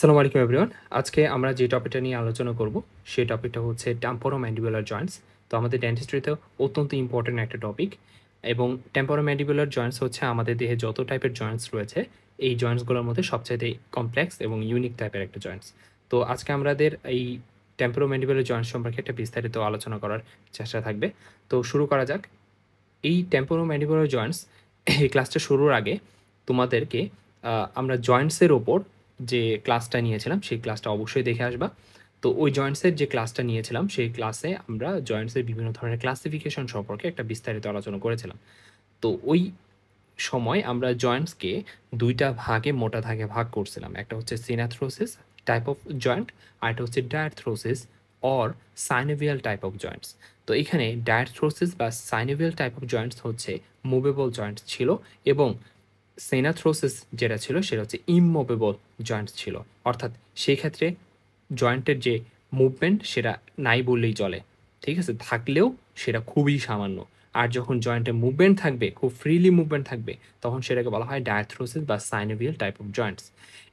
আসসালামু আলাইকুম এভরিওয়ান। আজকে আমরা যে টপিকটা নিয়ে আলোচনা করব, সেই টপিকটা হচ্ছে টেম্পোরোম্যান্ডিবুলার জয়েন্টস। তো আমাদের ডেন্টিস্ট্রিতে অত্যন্ত ইম্পর্টেন্ট একটা টপিক এবং টেম্পোরোম্যান্ডিবুলার জয়েন্টস হচ্ছে আমাদের দেহে যত টাইপের জয়েন্টস রয়েছে, এই জয়েন্টসগুলোর মধ্যে সবচাইতে কমপ্লেক্স এবং ইউনিক টাইপের একটা জয়েন্টস। তো আজকে আমাদের এই টেম্পোরোম্যান্ডিবুলার জয়েন্টস সম্পর্কে একটা বিস্তারিত আলোচনা করার চেষ্টা থাকবে। তো শুরু করা যাক। এই টেম্পোরোম্যান্ডিবুলার জয়েন্টস এই ক্লাসটা শুরুর আগে তোমাদেরকে আমরা জয়েন্টসের ওপর যে ক্লাসটা নিয়েছিলাম সেই ক্লাসটা অবশ্যই দেখে আসবা। তো ওই জয়েন্টসের যে ক্লাসটা নিয়েছিলাম সেই ক্লাসে আমরা জয়েন্টসের বিভিন্ন ধরনের ক্লাসিফিকেশন সম্পর্কে একটা বিস্তারিত আলোচনা করেছিলাম। তো ওই সময় আমরা জয়েন্টসকে ২ টা ভাগে মোটা দাগে ভাগ করছিলাম। একটা হচ্ছে সিনাথ্রোসিস টাইপ অফ জয়েন্ট, আরেকটা হচ্ছে diarthrosis or synovial type of joints. তো এখানে ডায়াথ্রোসিস বা সাইনোভিয়াল টাইপ অফ জয়েন্টস হচ্ছে মুভেবল জয়েন্টস ছিল এবং সিনাথ্রোসিস যেটা ছিল সেটা হচ্ছে ইমমুভেবল জয়েন্টস ছিল। অর্থাৎ সেই ক্ষেত্রে জয়েন্টের যে মুভমেন্ট সেটা নাই বললেই চলে। ঠিক আছে? থাকলেও সেটা খুবই সামান্য। আর যখন জয়েন্টের মুভমেন্ট থাকবে, খুব ফ্রিলি মুভমেন্ট থাকবে, তখন সেটাকে বলা হয় ডায়াথ্রোসিস বা সাইনোভিয়াল টাইপ অফ জয়েন্টস।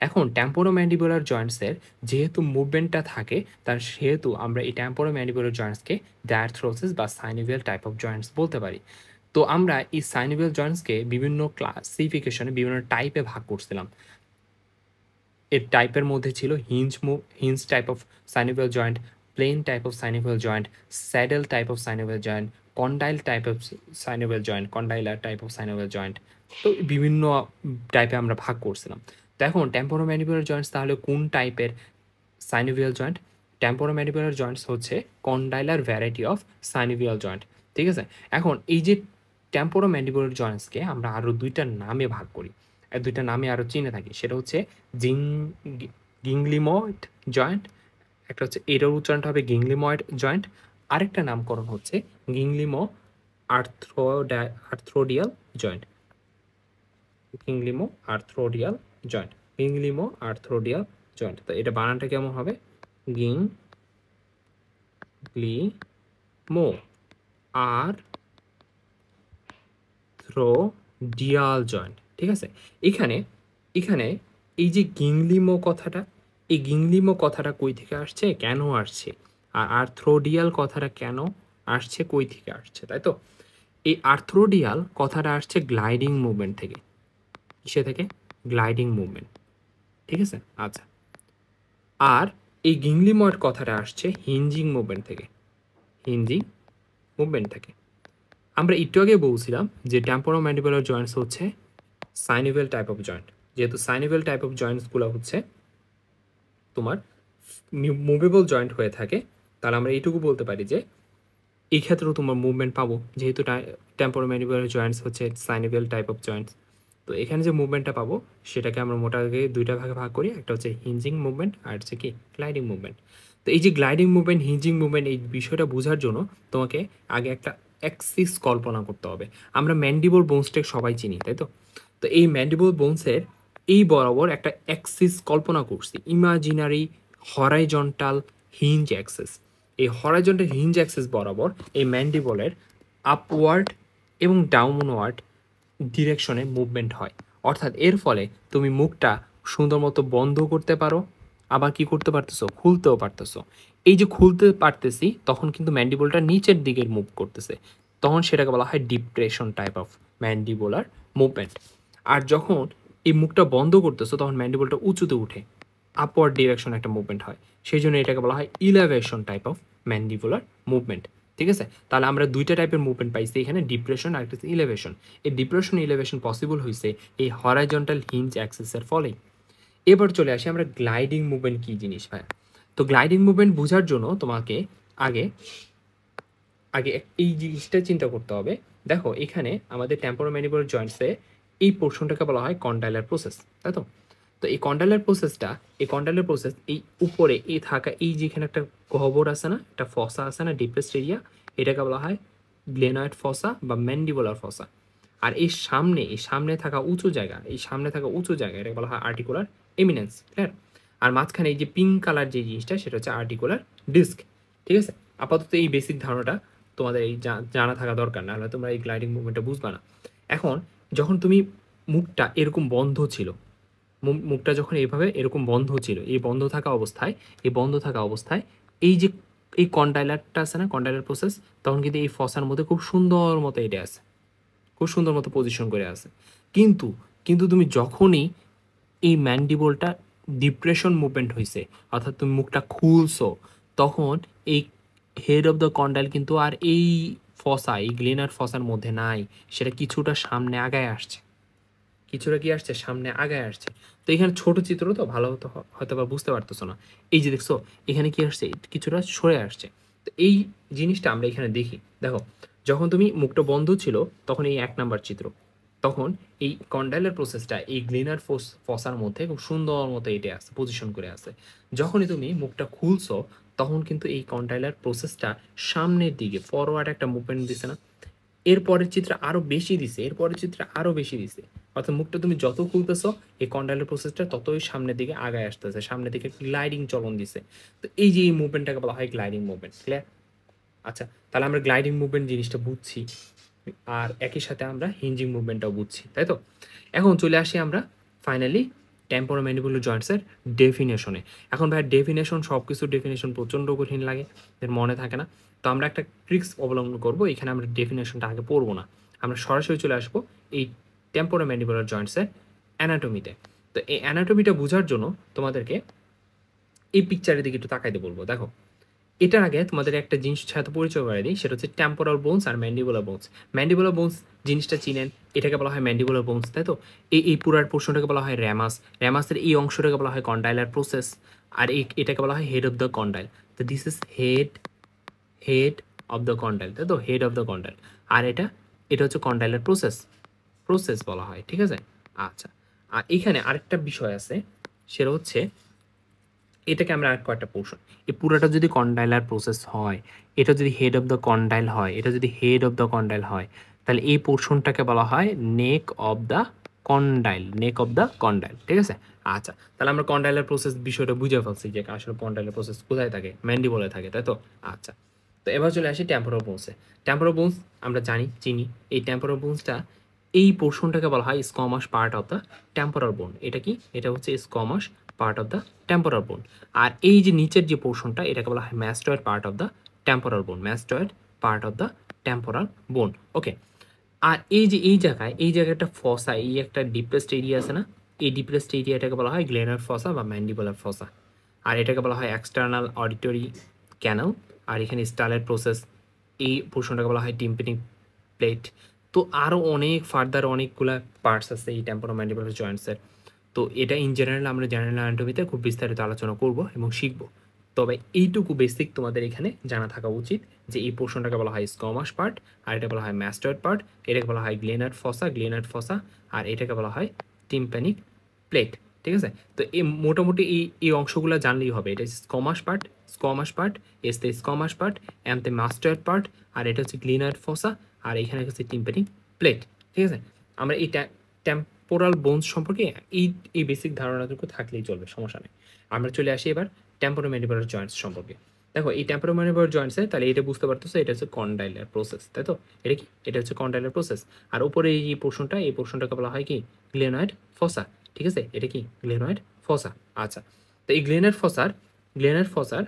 এখন টেম্পোরোম্যান্ডিবুলার জয়েন্টসের যেহেতু মুভমেন্টটা থাকে, তার সেহেতু আমরা এই টেম্পোরোম্যান্ডিবুলার জয়েন্টসকে ডায়াথ্রোসিস বা সাইনোভিয়াল টাইপ অফ জয়েন্টস বলতে পারি। তো আমরা এই সাইনোভিয়াল জয়েন্টসকে বিভিন্ন ক্লাসিফিকেশনে বিভিন্ন টাইপে ভাগ করছিলাম। এর টাইপের মধ্যে ছিল hinge type of synovial joint, plane type of synovial joint, saddle type of synovial joint, condyle type of synovial joint, condylar type of synovial joint. তো বিভিন্ন টাইপে আমরা ভাগ করছিলাম। তো এখন টেম্পোরোম্যান্ডিবুলার জয়েন্টস তাহলে কোন টাইপের সাইনোভিয়াল জয়েন্ট? টেম্পোরোম্যান্ডিবুলার জয়েন্টস হচ্ছে কন্ডাইলার ভ্যারাইটি অফ সাইনোভিয়াল জয়েন্ট। ঠিক আছে? এখন এই যে টেম্পোরোম্যান্ডিবুলার জয়েন্টসকে আমরা আরও ২ টা নামে ভাগ করি। ২ টা নামে আরও চিনে থাকি। সেটা হচ্ছে জিং গিংলিময়েড জয়েন্ট, একটা হচ্ছে এটার উচ্চারণটা হবে গিংলিময়েড জয়েন্ট, আরেকটা নামকরণ হচ্ছে ginglymoarthrodial joint. Ginglymoarthrodial joint, ginglymoarthrodial joint. তো এটা বানানটা কেমন হবে? Ginglymoarthrodial joint. ঠিক আছে? এখানে এখানে এই যে গিংলিমো কথাটা, এই গিংলিমো কথাটা কই থেকে আসছে, কেন আসছে? আর আর্থ্রোডিয়াল কথাটা কেন আসছে, কই থেকে আসছে, তাই তো? এই আর্থ্রোডিয়াল কথাটা আসছে গ্লাইডিং মুভমেন্ট থেকে। কিসে থেকে? Gliding movement. ঠিক আছে? আচ্ছা। আর এই গিংলিময়েড কথাটা আসছে হিঞ্জিং মুভমেন্ট থেকে। হিঞ্জিং মুভমেন্ট থেকে। আমরা একটু আগে বলছিলাম যে টেম্পোরোম্যান্ডিবুলার জয়েন্টস হচ্ছে সাইনোভিয়াল টাইপ অফ জয়েন্ট। যেহেতু সাইনোভিয়াল টাইপ অফ জয়েন্টসগুলো হচ্ছে তোমার মুভেবল জয়েন্ট হয়ে থাকে, তাহলে আমরা এইটুকু বলতে পারি যে এই ক্ষেত্রেও তোমার মুভমেন্ট পাবো, যেহেতু টেম্পোরোম্যান্ডিবুলার জয়েন্টস হচ্ছে সাইনোভিয়াল টাইপ অফ জয়েন্টস। তো এখানে যে মুভমেন্টটা পাবো সেটাকে আমরা মোটা আগে ২টা ভাগে ভাগ করি। একটা হচ্ছে হিঞ্জিং মুভমেন্ট আর হচ্ছে কি গ্লাইডিং মুভমেন্ট। তো এই যে গ্লাইডিং মুভমেন্ট, হিঞ্জিং মুভমেন্ট, এই বিষয়টা বোঝার জন্য তোমাকে আগে একটা অ্যাক্সিস কল্পনা করতে হবে। আমরা ম্যান্ডিবল বোনসটাকে সবাই চিনি, তাই তো? তো এই ম্যান্ডিবল বোনসের এই বরাবর একটা অ্যাক্সিস কল্পনা করছি, ইমাজিনারি হরাইজন্টাল হিঞ্জ অ্যাক্সিস। এই হরাইজন্টাল হিঞ্জ অ্যাক্সিস বরাবর এই ম্যান্ডিবলের আপওয়ার্ড এবং ডাউনওয়ার্ড ডিরেকশনে মুভমেন্ট হয়। অর্থাৎ এর ফলে তুমি মুখটা সুন্দর মতো বন্ধ করতে পারো, আবার কি করতে পারতেছো, খুলতেও পারতেছো। এই যে খুলতে পারতেছি তখন কিন্তু ম্যান্ডিবলটা নিচের দিকে মুভ করতেছে, তখন সেটাকে বলা হয় depression type of mandibular movement. আর যখন এই মুখটা বন্ধ করতেছো তখন ম্যান্ডিবলটা উঁচুতে উঠে আপওয়ার্ড ডিরেকশন একটা মুভমেন্ট হয়, সেই জন্য এটাকে বলা হয় ইলেভেশন টাইপ অফ ম্যান্ডিবুলার মুভমেন্ট। ঠিক আছে? তাহলে আমরা ২টা টাইপের মুভমেন্ট পাইছি এখানে, ডিপ্রেশন আর একটা ইলেভেশন। এই ডিপ্রেশন ইলেভেশন পসিবল হয়েছে এই হরাইজন্টাল হিঞ্জ অ্যাক্সিসের ফলেই। এবার চলে আসি আমরা গ্লাইডিং মুভমেন্ট কী জিনিস ভাই। তো গ্লাইডিং মুভমেন্ট বোঝার জন্য তোমাকে আগে আগে এই জিনিসটা চিন্তা করতে হবে। দেখো এখানে আমাদের টেম্পোরোম্যান্ডিবুলার জয়েন্টসে এই পোর্শনটাকে বলা হয় কন্ডাইলার প্রসেস, তাই তো? তো এই কন্ডাইলার প্রসেসটা, এই কন্ডাইলার প্রসেস এই উপরে এই থাকা এই যেখানে একটা গহ্বর আছে না, একটা ফসা আছে না, ডিপ্রেসড এরিয়া, এটাকে বলা হয় গ্লেনয়েড ফসা বা ম্যান্ডিবুলার ফসা। আর এই সামনে থাকা উঁচু জায়গা, এই সামনে থাকা উঁচু জায়গা এটাকে বলা হয় আর্টিকুলার এমিনেন্স। ক্লিয়ার? আর মাঝখানে এই যে পিঙ্ক কালার যে জিনিসটা সেটা হচ্ছে আর্টিকুলার ডিস্ক। ঠিক আছে? আপাতত এই বেসিক ধারণাটা তোমাদের এই জানা থাকা দরকার, নাহলে তোমরা এই গ্লাইডিং মুভমেন্টটা বুঝবা না। এখন যখন তুমি মুখটা এরকম বন্ধ ছিল, মুখটা যখন এইভাবে এরকম বন্ধ ছিল, এই বন্ধ থাকা অবস্থায় এই যে এই কন্ডাইলারটা আছে না, কন্ডাইলার প্রসেস, তখন কিন্তু এই ফসার মধ্যে খুব সুন্দর মতো এটা আছে, খুব সুন্দর মতো পজিশন করে আছে। কিন্তু কিন্তু তুমি যখনই এই ম্যান্ডিবলটা ডিপ্রেশন মুভমেন্ট হয়েছে, অর্থাৎ তুমি মুখটা খুলছো, তখন এই হেড অফ দ্য কন্ডাইল কিন্তু আর এই ফসা, এই গ্লেনার ফসার মধ্যে নাই, সেটা কিছুটা সামনে আগায় আসছে, কিছুটা কি আসছে, সামনে আগায় আসছে। তো এখানে ছোট চিত্র তো ভালো হতো, হয়তো বা বুঝতে পারতেছো না। এই যে দেখছো এখানে কি আসছে, কিছুটা সরে আসছে। তো এই জিনিসটা আমরা এখানে দেখি। দেখো, যখন তুমি মুখটা বন্ধ ছিল তখন এই 1 নাম্বার চিত্র, তখন এই কন্ডাইলার প্রসেসটা এই গ্লিনার ফসার মধ্যে খুব সুন্দর মতো এটা আছে, পজিশন করে আছে। যখনই তুমি মুখটা খুলছো তখন কিন্তু এই কন্ডাইলার প্রসেসটা সামনের দিকে ফরওয়ার্ড একটা মুভমেন্ট দিছে না, এর পরের চিত্রে আরো বেশি দিছে, এর পরের চিত্রে আরো বেশি দিছে। অর্থাৎ মুখটা তুমি যত খুলতেছো এই কন্ডাইলার প্রসেসটা ততই সামনের দিকে আগায় আসতেছে, সামনের দিকে গ্লাইডিং চলন দিছে। তো এই যে এই মুভমেন্টটাকে বলা হয় গ্লাইডিং মুভমেন্ট। ক্লিয়ার? আচ্ছা, তাহলে আমরা গ্লাইডিং মুভমেন্ট জিনিসটা বুঝছি, আর একই সাথে আমরা হিঞ্জিং মুভমেন্টটাও বুঝছি, তাই তো? এখন চলে আসি আমরা ফাইনালি টেম্পোরোম্যান্ডিবুলার জয়েন্টসের ডেফিনেশনে। এখন ভাই ডেফিনেশন, সব কিছুর ডেফিনেশন প্রচণ্ড কঠিন লাগে, এর মনে থাকে না। তো আমরা একটা ট্রিক্স অবলম্বন করবো, এখানে আমরা ডেফিনেশনটা আগে পড়বো না, আমরা সরাসরি চলে আসবো এই টেম্পোরোম্যান্ডিবুলার জয়েন্টসের অ্যানাটমিতে। তো এই অ্যানাটমিটা বোঝার জন্য তোমাদেরকে এই পিকচারের দিকে একটু তাকাইতে বলবো। দেখো, এটার আগে তোমাদের একটা জিনিস সাথে পরিচয় করে দিই, সেটা হচ্ছে টেম্পোরাল বোনস আর ম্যান্ডিবুলার বোনস। ম্যান্ডিবুলার বোনস জিনিসটা চিনেন, এটাকে বলা হয় ম্যান্ডিবুলার বোনস, তাই তো? এই পুরার পোর্শনটাকে বলা হয় র্যামাস, র্যামাসের এই অংশটাকে বলা হয় কন্ডাইলার প্রসেস, আর এটাকে বলা হয় হেড অফ দ্য কন্ডাইল। তো this is head of the condyle, তাই তো? Head of the condyle. আর এটা এটা হচ্ছে কন্ডাইলার প্রসেস বলা হয়, ঠিক আছে? আচ্ছা, আর এখানে আরেকটা বিষয় আছে, সেটা হচ্ছে এটাকে আমরা আর কয়েকটা পোর্শন, এই পুরোটা যদি কন্ডাইলার প্রসেস হয়, এটা যদি হেড অফ দ্য কন্ডাইল হয়, এটা যদি হেড অফ দ্য কন্ডাইল হয়, তাহলে এই পোর্শনটাকে বলা হয় নেক of the condyle, neck of the condyle, ঠিক আছে? আচ্ছা, তাহলে আমরা কন্ডাইলার প্রসেস বিষয়টা বুঝে ফেলছি যে আসলে কন্ডাইলার প্রসেস কোথায় থাকে, ম্যান্ডিবলে থাকে, তাই তো? আচ্ছা, তো এবার চলে আসি টেম্পোরাল বোনসে। টেম্পোরাল বোনস আমরা চিনি, এই টেম্পোরাল বোনসটা, এই পোর্শনটাকে বলা হয় squamous part of the temporal বোন। এটা কি? এটা হচ্ছে squamous part of the temporal bone. আর এই যে নিচের যে পোর্শনটা, এটাকে বলা হয় mastoid part of the temporal bone, mastoid part of the temporal bone. Okay, আর এই যে এই জায়গায়, এই জায়গাটা ফসা, এই একটা ডিপ্রেসড এরিয়া আছে না, এই ডিপ্রেসড এরিয়াটাকে বলা হয় গ্লেনার ফসা বা ম্যান্ডিবুলার ফসা। আর এটাকে বলা হয় এক্সটার্নাল অডিটরি ক্যানাল। আর এখানে স্টালের প্রসেস, এই পোর্শনটাকে বলা হয় টিম্পানিক প্লেট। তো আরও অনেক ফার্দার অনেকগুলা পার্টস আছে এই টেম্পোরোম্যান্ডিবুলার জয়েন্টসের। তো এটা ইন জেনারেল আমরা জেনারেল অ্যানাটমিতে খুব বিস্তারিত আলোচনা করব এবং শিখব। তবে এইটুকু বেসিক তোমাদের এখানে জানা থাকা উচিত যে এই পোর্শনটাকে বলা হয় স্কমাস পার্ট, আর এটা বলা হয় ম্যাস্টয়েড পার্ট, এটাকে বলা হয় গ্লেনার্ড ফসা, আর এটাকে বলা হয় টিম্প্যানিক প্লেট, ঠিক আছে? তো এই মোটামুটি এই অংশগুলো জানলেই হবে। এটা স্কমাস পার্ট এস তে স্কমাস পার্ট, এম তে মাস্টয়েড পার্ট, আর এটা হচ্ছে গ্লেনার্ড ফসা, আর এখানে হচ্ছে টিম্প্যানিক প্লেট, ঠিক আছে? আমরা এই টেম্পোরাল বোনস সম্পর্কে এই বেসিক ধারণাটুকু থাকলেই চলবে, সমস্যা নেই। আমরা চলে আসি এবার টেম্পোরোম্যান্ডিবুলার জয়েন্টস সম্পর্কে। দেখো, এই টেম্পোরোম্যান্ডিবুলার জয়েন্টসে, তাহলে এটা বুঝতে পারতেছো, এটা হচ্ছে কন্ডাইলার প্রসেস, তাই তো? এটা কি? এটা হচ্ছে কন্ডাইলার প্রসেস। আর উপরে এই পোর্শনটা, এই পোর্শনটাকে বলা হয় কি? গ্লেনয়েড ফসা, ঠিক আছে? এটা কি? গ্লেনয়েড ফসা। আচ্ছা, তো এই গ্লেনার ফসার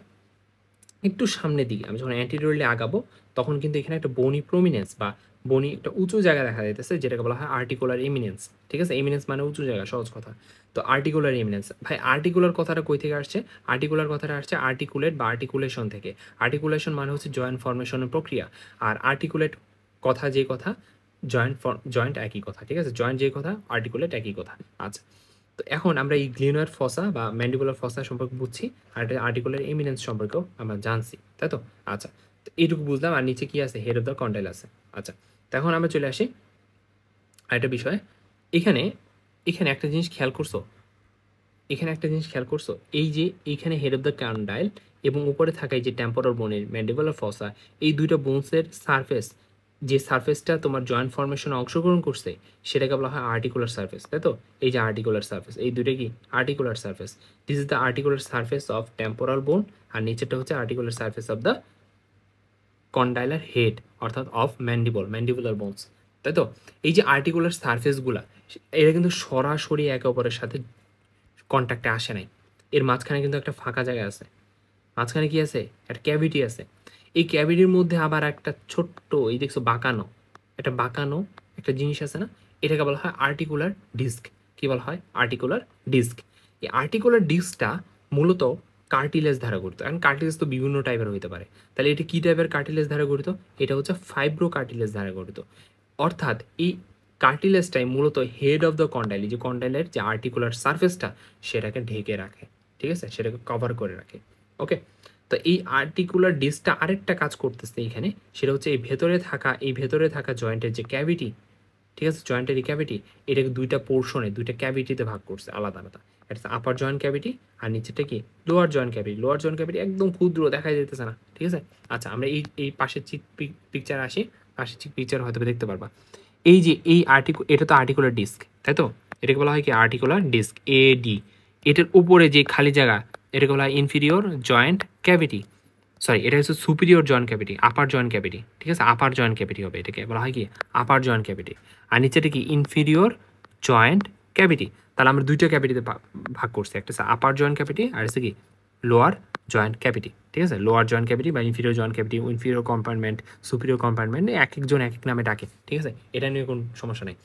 একটু সামনের দিকে আমি যখন অ্যান্টিরিয়রলি আগাবো, তখন কিন্তু এখানে একটা বনি প্রমিনেন্স বা বনি একটা উঁচু জায়গা দেখা যাইতেছে, যেটাকে বলা হয় আর্টিকুলার এমিনেন্স, ঠিক আছে? এমিনেন্স মানে উঁচু জায়গা, সহজ কথা। তো আর্টিকুলার এমিনেন্স, ভাই আর্টিকুলার কথাটা কই থেকে আসছে? আর্টিকুলার কথাটা আসছে আর্টিকুলেট বা আর্টিকুলেশন থেকে। আর্টিকুলেশন মানে হচ্ছে জয়েন্ট ফর্মেশনের প্রক্রিয়া, আর আর্টিকুলেট কথা যে কথা, জয়েন্ট একই কথা, ঠিক আছে? জয়েন্ট যে কথা, আর্টিকুলেট একই কথা। আচ্ছা, তো এখন আমরা এই গ্লিনার ফসা বা ম্যান্ডিবুলার ফসা সম্পর্কে বুঝছি, আর এটা আর্টিকুলার এমিনেন্স সম্পর্কেও আমরা জানছি, তাই তো? আচ্ছা, তো এইটুকু বুঝলাম। আর নিচে কি আছে? হেড অফ দ্য কন্ডাইল আছে। আচ্ছা, তো এখন আমরা চলে আসি আরেকটা বিষয়। এখানে এখানে একটা জিনিস খেয়াল করছো, এই যে এইখানে হেড অফ দ্য কন্ডাইল এবং উপরে থাকা এই যে টেম্পোরাল বোনের ম্যান্ডিবুলার ফসা, এই দুইটা বোনসের সারফেস, যে সারফেসটা তোমার জয়েন্ট ফর্মেশনে অংশগ্রহণ করছে, সেটাকে বলা হয় আর্টিকুলার সারফেস, তাই তো? এই যে আর্টিকুলার সারফেস, এই দুইটা কি? Articular surface. This is the articular surface of temporal bone, আর নিচেরটা হচ্ছে articular surface of the condylar head, অর্থাৎ অফ ম্যান্ডিবুলার বোনস, তাই তো? এই যে আর্টিকুলার সারফেসগুলা, এরা কিন্তু সরাসরি একে অপরের সাথে কন্ট্যাক্টে আসে নাই। এর মাঝখানে কিন্তু একটা ফাঁকা জায়গা আছে। মাঝখানে কি আছে? একটা ক্যাভিটি আছে। এই ক্যাভিটির মধ্যে আবার একটা ছোট্ট এই দেখছো বাঁকানো, একটা বাঁকানো একটা জিনিস আছে না? এটাকে বলা হয় আর্টিকুলার ডিস্ক। কি বলা হয়? Articular disc. এই আর্টিকুলার ডিস্কটা মূলত কার্টিলেজ দ্বারা গঠিত। এখন কার্টিলেজ তো বিভিন্ন টাইপের হইতে পারে। তাহলে এটা কি টাইপের কার্টিলেজ দ্বারা গঠিত? এটা হচ্ছে ফাইব্রো কার্টিলেজ দ্বারা গঠিত। অর্থাৎ এই কার্টিলেজটাই মূলত হেড অফ দ্য কন্ডাইল, যে কন্ডাইলের যে আর্টিকুলার সারফেসটা সেটাকে ঢেকে রাখে। ঠিক আছে? সেটাকে কভার করে রাখে। ওকে, তো এই আর্টিকুলার ডিস্কটা আরেকটা কাজ করতেছে এইখানে, সেটা হচ্ছে এই ভেতরে থাকা জয়েন্টের যে ক্যাভিটি, ঠিক আছে, জয়েন্টের এই ক্যাভিটি, এটাকে দুইটা পোর্শনে, দুইটা ক্যাভিটিতে ভাগ করছে আলাদা আলাদা। একটা আপার জয়েন্ট ক্যাভিটি আর নিচেরটা কি lower joint cavity. Lower joint cavity একদম ক্ষুদ্র, দেখা যেতেছে না। ঠিক আছে? আচ্ছা, আমরা এই পাশের পিকচার আসি। পাশের পিকচার হয়তো দেখতে পারবা। এই যে এই এটা তো আর্টিকুলার ডিস্ক, তাই তো? এটাকে বলা হয় কি আর্টিকুলার ডিস্ক, এডি। এটার উপরে যে খালি জায়গা, এটাকে বলা হয় ইনফিরিয়র জয়েন্ট ক্যাভিটি। সরি, এটা হচ্ছে superior joint cavity, upper joint cavity. ঠিক আছে? আপার জয়েন্ট ক্যাভিটি হবে, এটাকে বলা হয় কি আপার জয়েন্ট ক্যাভিটি। আর নিচেটা কি ইনফিরিয়র জয়েন্ট ক্যাভিটি। তাহলে আমরা দুইটা ক্যাভিটিতে ভাগ করছি, একটা হচ্ছে আপার জয়েন্ট ক্যাভিটি আর হচ্ছে কি লোয়ার জয়েন্ট ক্যাভিটি। ঠিক আছে? লোয়ার জয়েন্ট ক্যাভিটি বা inferior joint cavity, inferior compartment, superior compartment, এক একজন এক এক নামে ডাকে। ঠিক আছে? এটা নিয়ে কোনো সমস্যা নেই।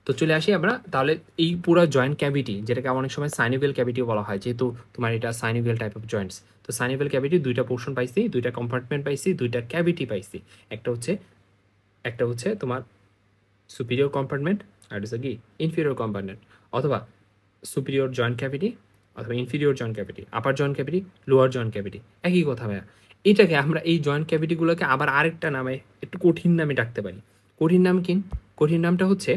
তো চলে আসি আমরা তাহলে এই পুরো জয়েন্ট ক্যাভিটি, যেটাকে অনেক সময় সাইনোভিয়াল ক্যাভিটিও বলা হয়, যেহেতু তোমার এটা সাইনোভিয়াল টাইপ অফ জয়েন্টস। তো সাইনোভিয়াল ক্যাভিটি দুইটা পোর্শন পাইছি, দুইটা কম্পার্টমেন্ট পাইছি, দুইটা ক্যাভিটি পাইছি। একটা হচ্ছে তোমার সুপিরিয়র কম্পার্টমেন্ট আর হচ্ছে কি ইনফিরিয়র কম্পার্টমেন্ট, অথবা সুপিরিয়র জয়েন্ট ক্যাভিটি অথবা inferior joint cavity, upper joint cavity, lower joint cavity, একই কথা ভাইয়া। এটাকে আমরা এই জয়েন্ট ক্যাভিটিগুলোকে আবার আরেকটা নামে, একটু কঠিন নামে ডাকতে পারি। কঠিন নাম কি? কঠিন নামটা হচ্ছে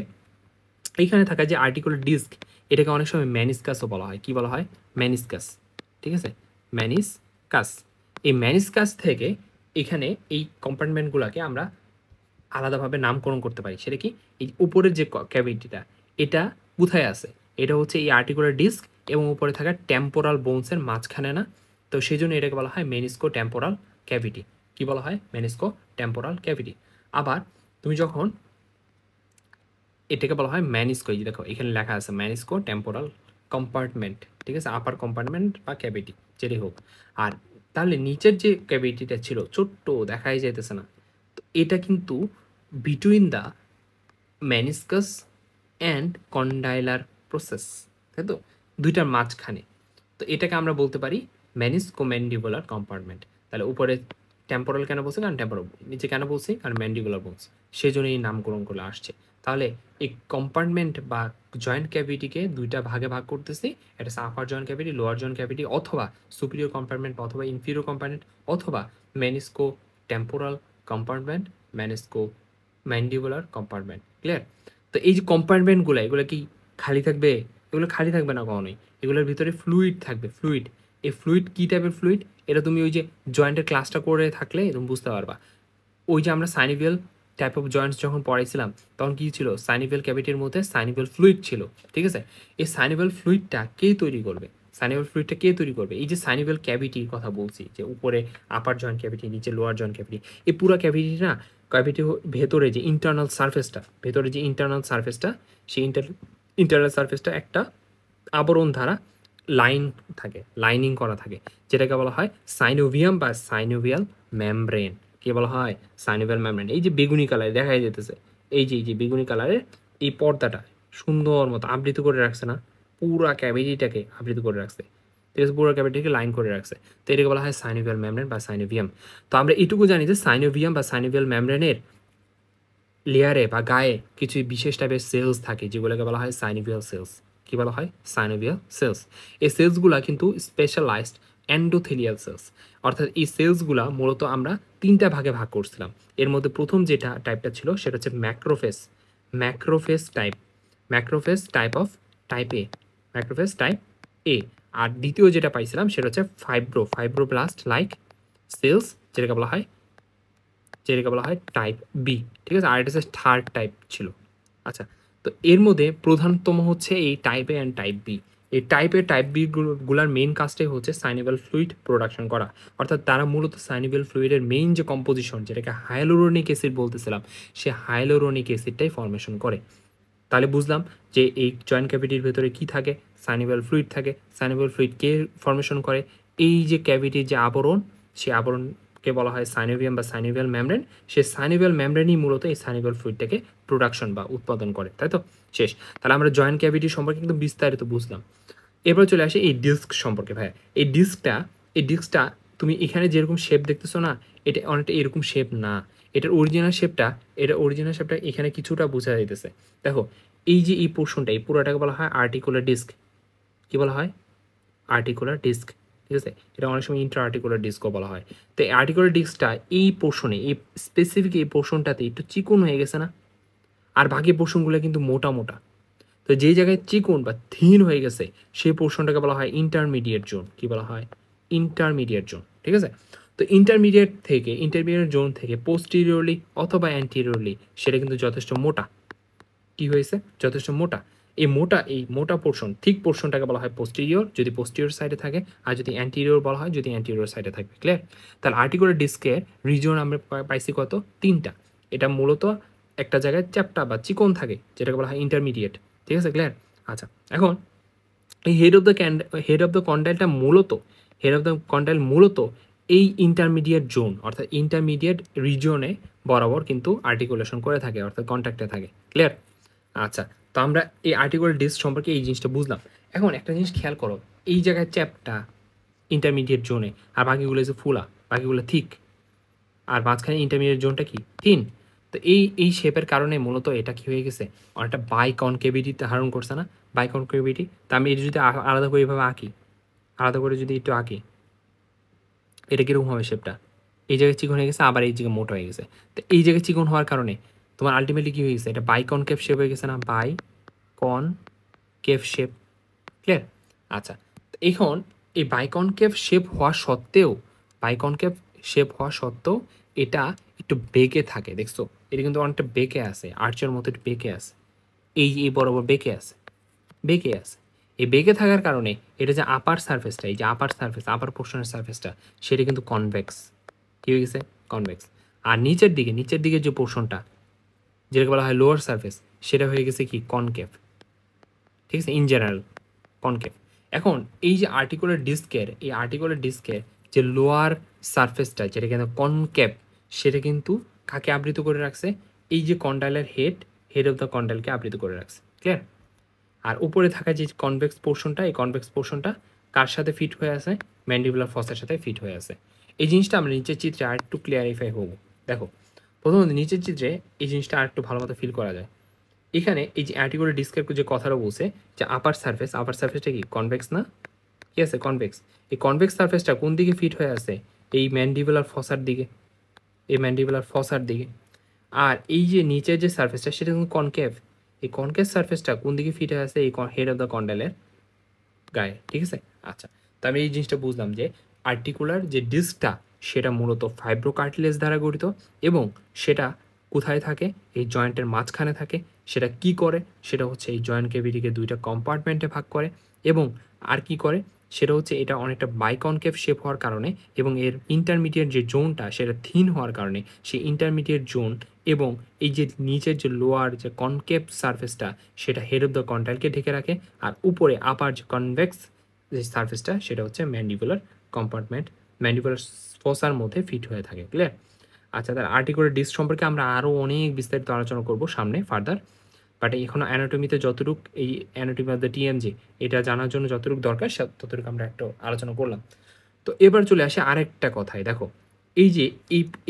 এইখানে থাকা যে আর্টিকুলার ডিস্ক, এটাকে অনেক সময় ম্যানিসকাসও বলা হয়। কি বলা হয়? ম্যানিসকাস। ঠিক আছে? ম্যানিসকাস। এই ম্যানিসকাস থেকে এখানে এই কম্পার্টমেন্টগুলোকে আমরা আলাদাভাবে নামকরণ করতে পারি। সেটা কি? এই উপরের যে ক্যাভিটিটা, এটা কোথায় আছে? এটা হচ্ছে এই আর্টিকুলার ডিস্ক এবং উপরে থাকা টেম্পোরাল বোনসের মাঝখানে না? তো সেই জন্য এটাকে বলা হয় মেনিস্কো টেম্পোরাল ক্যাভিটি। কি বলা হয়? মেনিস্কো টেম্পোরাল ক্যাভিটি। আবার তুমি যখন এটাকে বলা হয় ম্যানিস্কো, এই যে দেখো এখানে লেখা আছে ম্যানিস্কো টেম্পোরাল কম্পার্টমেন্ট। ঠিক আছে? আপার কম্পার্টমেন্ট বা ক্যাভিটি যেটাই হোক। আর তাহলে নিচের যে ক্যাভিটিটা ছিল ছোট্ট, দেখাই যাইতেছে না, তো এটা কিন্তু between the meniscus and condylar process, তাই তো? দুইটার মাঝখানে। তো এটাকে আমরা বলতে পারি ম্যানিস্কোম্যান্ডিবুলার কম্পার্টমেন্ট। তাহলে উপরে টেম্পোরাল কেন বলছি? কারণ টেম্পোরাল। নিচে কেন বলছি? কারণ ম্যান্ডিবুলার বলছি। সেই জন্য এই নামকরণগুলো আসছে। তাহলে এই কম্পার্টমেন্ট বা জয়েন্ট ক্যাভিটিকে দুইটা ভাগে ভাগ করতেছি। এটা হচ্ছে upper joint cavity, lower joint cavity, অথবা সুপিরিয়র কম্পার্টমেন্ট অথবা ইনফিরিয়র কম্পার্টমেন্ট, অথবা meniscotemporal compartment, meniscomandibular compartment. Clear? তো এই যে কম্পার্টমেন্টগুলো, এগুলো কি খালি থাকবে? এগুলো খালি থাকবে না কখনোই। এগুলোর ভিতরে ফ্লুইড থাকবে, ফ্লুইড। এই ফ্লুইড কী টাইপের ফ্লুইড? এটা তুমি ওই যে জয়েন্টের ক্লাসটা করে থাকলে তুমি বুঝতে পারবা। ওই যে আমরা সাইনিভিয়াল টাইপ অফ জয়েন্টস যখন পড়াইছিলাম, তখন কী ছিল? সাইনিভিয়াল ক্যাভিটির মধ্যে সাইনিভিয়াল ফ্লুইড ছিল। ঠিক আছে? এই সাইনিভিয়াল ফ্লুইডটা কে তৈরি করবে? সাইনিভিয়াল ফ্লুইডটা কে তৈরি করবে? এই যে সাইনিভিয়াল ক্যাভিটির কথা বলছি, যে উপরে আপার জয়েন্ট ক্যাভিটি, নিচে লোয়ার জয়েন্ট ক্যাভিটি, এই পুরো ক্যাভিটি না, ক্যাভিটি ভেতরে যে ইন্টারনাল সারফেসটা, সেই ইন্টারনাল সারফেসটা একটা আবরণ দ্বারা লাইন থাকে, লাইনিং করা থাকে, যেটাকে বলা হয় সাইনোভিয়াম বা সাইনোভিয়াল মেমব্রেন। কি বলা হয়? Synovial membrane. এই যে বেগুনি কালারে দেখা যেতেছে, এই যে বেগুনি কালারের এই পর্দাটা সুন্দর মতো আবৃত করে রাখছে না? পুরা ক্যাভিটিটাকে আবৃত করে রাখছে। ঠিক আছে? পুরো ক্যাভিটিকে লাইন করে রাখছে। তো এটাকে বলা হয় সাইনোভিয়াল মেমব্রেন বা সাইনোভিয়াম। তো আমরা এটুকু জানি যে সাইনোভিয়াম বা সাইনোভিয়াল মেমব্রেনের লেয়ারে বা গায়ে কিছু বিশেষ টাইপের সেলস থাকে, যেগুলোকে বলা হয় সাইনোভিয়াল সেলস। কি বলা হয়? Synovial cells. এই সেলসগুলা কিন্তু স্পেশালাইজড এন্ডোথেলিয়াল সেলস। অর্থাৎ এই সেলসগুলা মূলত আমরা তিনটা ভাগে ভাগ করছিলাম। এর মধ্যে প্রথম যেটা টাইপটা ছিল সেটা হচ্ছে macrophage. Macrophage type of type A, macrophage type A. আর দ্বিতীয় যেটা পাইছিলাম সেটা হচ্ছে ফাইব্রোব্লাস্ট লাইক সেলস, যেটাকে বলা হয় টাইপ বি। ঠিক আছে? আর এটা হচ্ছে থার্ড টাইপ ছিল। আচ্ছা, তো এর মধ্যে প্রধানতম হচ্ছে এই type A and type B. এই টাইপ বি গুলার মেইন কাজটাই হচ্ছে সাইনোভিয়াল ফ্লুইড প্রোডাকশন করা। অর্থাৎ তারা মূলত সাইনোভিয়াল ফ্লুইডের মেইন যে কম্পোজিশন, যেটাকে হায়ালুরোনিক অ্যাসিড বলতেছিলাম, সে হায়ালুরোনিক অ্যাসিডটাই ফর্মেশন করে। তাহলে বুঝলাম যে এই জয়েন্ট ক্যাভিটির ভেতরে কি থাকে? সাইনোভিয়াল ফ্লুইড থাকে। সাইনোভিয়াল ফ্লুইড কে ফর্মেশন করে? এই যে ক্যাভিটির যে আবরণ, সেই আবরণকে বলা হয় সাইনোভিয়াম বা সাইনোভিয়াল মেমব্রেন। সেই সাইনোভিয়াল মেমব্রেনই মূলত এই সাইনোভিয়াল ফ্লুইডটাকে প্রোডাকশন বা উৎপাদন করে, তাই তো? শেষ। তাহলে আমরা জয়েন্ট ক্যাভিটি সম্পর্কে কিন্তু বিস্তারিত বুঝলাম। এরপর চলে আসে এই ডিস্ক সম্পর্কে। ভাইয়া এই ডিস্কটা তুমি এখানে যেরকম শেপ দেখতেছো না, এটা অনেকটা এরকম শেপ না। এটার অরিজিনাল শেপটা এখানে কিছুটা বোঝা যাইতেছে। দেখো এই যে এই পোর্শনটা, এই পুরোটাকে বলা হয় আর্টিকুলার ডিস্ক। কি বলা হয়? Articular disc. ঠিক আছে, এটা অনেক সময় ইন্ট্রা আর্টিকুলার ডিস্কও বলা হয়। তো এই আর্টিকুলার ডিস্কটা এই পোর্শনে, এই স্পেসিফিক এই পোর্শনটাতে একটু চিকন হয়ে গেছে না, আর বাকি পোর্শনগুলো কিন্তু মোটা মোটা। তো যেই জায়গায় চিকন বা থিন হয়ে গেছে সেই পোর্শনটাকে বলা হয় ইন্টারমিডিয়েট জোন। কি বলা হয়? Intermediate zone. ঠিক আছে, তো ইন্টারমিডিয়েট জোন থেকে পোস্টিরিয়রলি অথবা অ্যান্টিরিয়রলি সেটা কিন্তু যথেষ্ট মোটা। কি হয়েছে? যথেষ্ট মোটা। এই মোটা পোর্শন, থিক পোর্শনটাকে বলা হয় পোস্টিরিয়র, যদি পোস্টিরিয়র সাইডে থাকে, আর যদি অ্যান্টিরিয়র বলা হয় যদি অ্যান্টিরিয়র সাইডে থাকবে। ক্লিয়ার? তাহলে আর্টিকুলার ডিস্কের রিজন আমরা পাইছি কত? 3টা। এটা মূলত একটা জায়গায় চ্যাপ্টা বা চিকন থাকে, যেটাকে বলা হয় ইন্টারমিডিয়েট। ঠিক আছে, ক্লিয়ার? আচ্ছা, এখন এই হেড অফ দ্য কন্ডাইল মূলত এই ইন্টারমিডিয়েট জোন অর্থাৎ ইন্টারমিডিয়েট রিজনে বরাবর কিন্তু আর্টিকুলেশন করে থাকে, অর্থাৎ কন্ট্যাক্টে থাকে। ক্লিয়ার? আচ্ছা, তো আমরা এই আর্টিকুলার ডিস্ক সম্পর্কে এই জিনিসটা বুঝলাম। এখন একটা জিনিস খেয়াল করো, এই জায়গায় চ্যাপটা ইন্টারমিডিয়েট জোনে, আর বাকিগুলো যে ফুলা, বাকিগুলো থিক, আর মাঝখানে ইন্টারমিডিয়েট জোনটা কি? থিন। তো এই শেপের কারণে মূলত এটা কি হয়ে গেছে? অনেকটা বাইকনকেভিটি ধারণ করছে না? বাইকনকেভিটি। তা আমি এটা যদি আলাদা করে এইভাবে আঁকি, আলাদা করে যদি একটু আঁকি, এটা কীরকম হবে শেপটা? এই জায়গায় চিকন হয়ে গেছে, আবার এই জায়গায় মোটা হয়ে গেছে। তো এই জায়গায় চিকন হওয়ার কারণে তোমার আলটিমেটলি কী হয়ে গেছে? এটা বাইকনকেভ শেপ হয়ে গেছে না? বাইকনকেভ শেপ। ক্লিয়ার? আচ্ছা, তো এখন এই বাইকনকেভ শেপ হওয়া সত্ত্বেও এটা একটু বেঁকে থাকে, দেখছো? এটা কিন্তু অনেকটা বেঁকে আছে, আর্চের মতো একটু বেঁকে আছে। এই বরাবর বেঁকে আছে। এই বেঁকে থাকার কারণে এটা যে আপার সারফেসটা, এই যে আপার পোর্শনের সারফেসটা, সেটা কিন্তু কনভেক্স। কি হয়ে গেছে? কনভেক্স। আর নিচের দিকে যে পোর্শনটা, যেটাকে বলা হয় লোয়ার সারফেস, সেটা হয়ে গেছে কি? কনকেভ। ঠিক আছে, ইন জেনারেল কনকেভ। এখন এই যে আর্টিকুলার ডিস্কের যে লোয়ার সারফেসটা, যেটা কিন্তু কনকেভ, সেটা কিন্তু কাকে আবৃত করে রাখছে? এই যে কন্ডাইলের হেড অফ দ্য কন্ডাইলকে আবৃত করে রাখছে। ক্লিয়ার? আর উপরে থাকা যে কনভেক্স পোর্শনটা, এই কনভেক্স পোর্শনটা কার সাথে ফিট হয়ে আছে? ম্যান্ডিবুলার ফসার সাথে ফিট হয়ে আছে। এই জিনিসটা আমরা নিচের চিত্রে আর একটু ক্লিয়ারিফাই হব। দেখো, প্রথমত নিচের চিত্রে এই জিনিসটা আর একটু ভালো মতো ফিল করা যায়। এখানে এই যে আর্টিকুলার ডিস্কের যে কথাটা বলছে যে আপার সারফেসটা কি? কনভেক্স না? কি আছে? কনভেক্স। এই কনভেক্স সারফেসটা কোন দিকে ফিট হয়ে আছে? এই ম্যান্ডিবুলার ফসার দিকে। আর এই যে নিচের যে সারফেসটা, সেটা কিন্তু কনকেভ। এই কনকেভ সারফেসটা কোন দিকে ফিট হয়ে আছে? এই হেড অফ দ্য কন্ডাইলের গায়ে। ঠিক আছে, আচ্ছা, তো আমি এই জিনিসটা বুঝলাম যে আর্টিকুলার যে ডিস্কটা, সেটা মূলত ফাইব্রোকার্টিলেজ দ্বারা গঠিত, এবং সেটা কোথায় থাকে? এই জয়েন্টের মাঝখানে থাকে। সেটা কি করে? সেটা হচ্ছে এই জয়েন্ট ক্যাভিটিকে 2টা কম্পার্টমেন্টে ভাগ করে, এবং আর কি করে? সেটা হচ্ছে এটা অনেকটা বাইকনকেভ শেপ হওয়ার কারণে, এবং এর ইন্টারমিডিয়েট যে জোনটা, সেটা থিন হওয়ার কারণে সেই ইন্টারমিডিয়েট জোন এবং এই যে নিচের যে লোয়ার যে কনকেভ সারফেসটা, সেটা হেড অফ দ্য কন্ডাইলকে ঢেকে রাখে। আর উপরে আপার যে কনভেক্স যে সারফেসটা, সেটা হচ্ছে ম্যান্ডিবুলার ফসার মধ্যে ফিট হয়ে থাকে। ক্লিয়ার? আচ্ছা, তার আর্টিকুলার ডিস্ক সম্পর্কে আমরা আরও অনেক বিস্তারিত আলোচনা করব সামনে ফার্দার। বাট এখনও অ্যানাটমিতে যতটুক, এই অ্যানাটমি অফ দ্য টিএমজি, এটা জানার জন্য যতটুকু দরকার ততটুকু আমরা একটু আলোচনা করলাম। তো এবার চলে আসে আরেকটা কথায়। দেখো, এই যে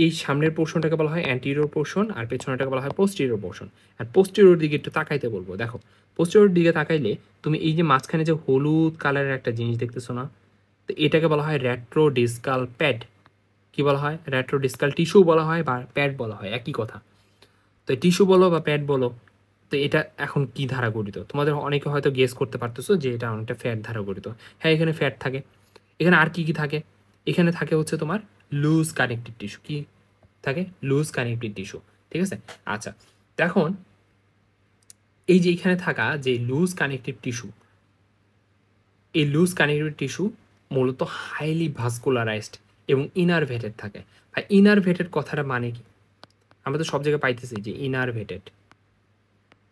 এই সামনের পোর্শনটাকে বলা হয় অ্যান্টিরিয়র পোর্শন, আর পেছনেরটাকে বলা হয় পোস্টেরিয়র পোর্শন। আর পোস্টেরিয়র দিকে একটু তাকাইতে বলবো। দেখো, পোস্টেরিয়র দিকে তাকাইলে তুমি এই যে মাঝখানে যে হলুদ কালারের একটা জিনিস দেখতেছো না, তো এটাকে বলা হয় রেট্রোডিসকাল প্যাড। কি বলা হয়? রেট্রোডিসকাল টিস্যু বলা হয় বা প্যাড বলা হয়, একই কথা। তো টিস্যু বলো বা প্যাড বলো, তো এটা এখন কি ধারা গঠিত? তোমাদের অনেকে হয়তো গেস করতে পারতেছো যে এটা অনেকটা ফ্যাট ধারা গঠিত। হ্যাঁ, এখানে ফ্যাট থাকে। এখানে আর কি কি থাকে? এখানে থাকে হচ্ছে তোমার লুজ কানেক্টিভ টিস্যু। কি থাকে? Loose connective tissue. ঠিক আছে, আচ্ছা, এখন এই যে এখানে থাকা যে লুজ কানেক্টিভ টিস্যু, এই লুজ কানেক্টিভ টিস্যু মূলত হাইলি ভাস্কুলারাইজড এবং ইনারভেটেড থাকে। আর ইনারভেটেড কথাটা মানে কি? আমরা তো সব জায়গায় পাইতেছি যে ইনারভেটেড।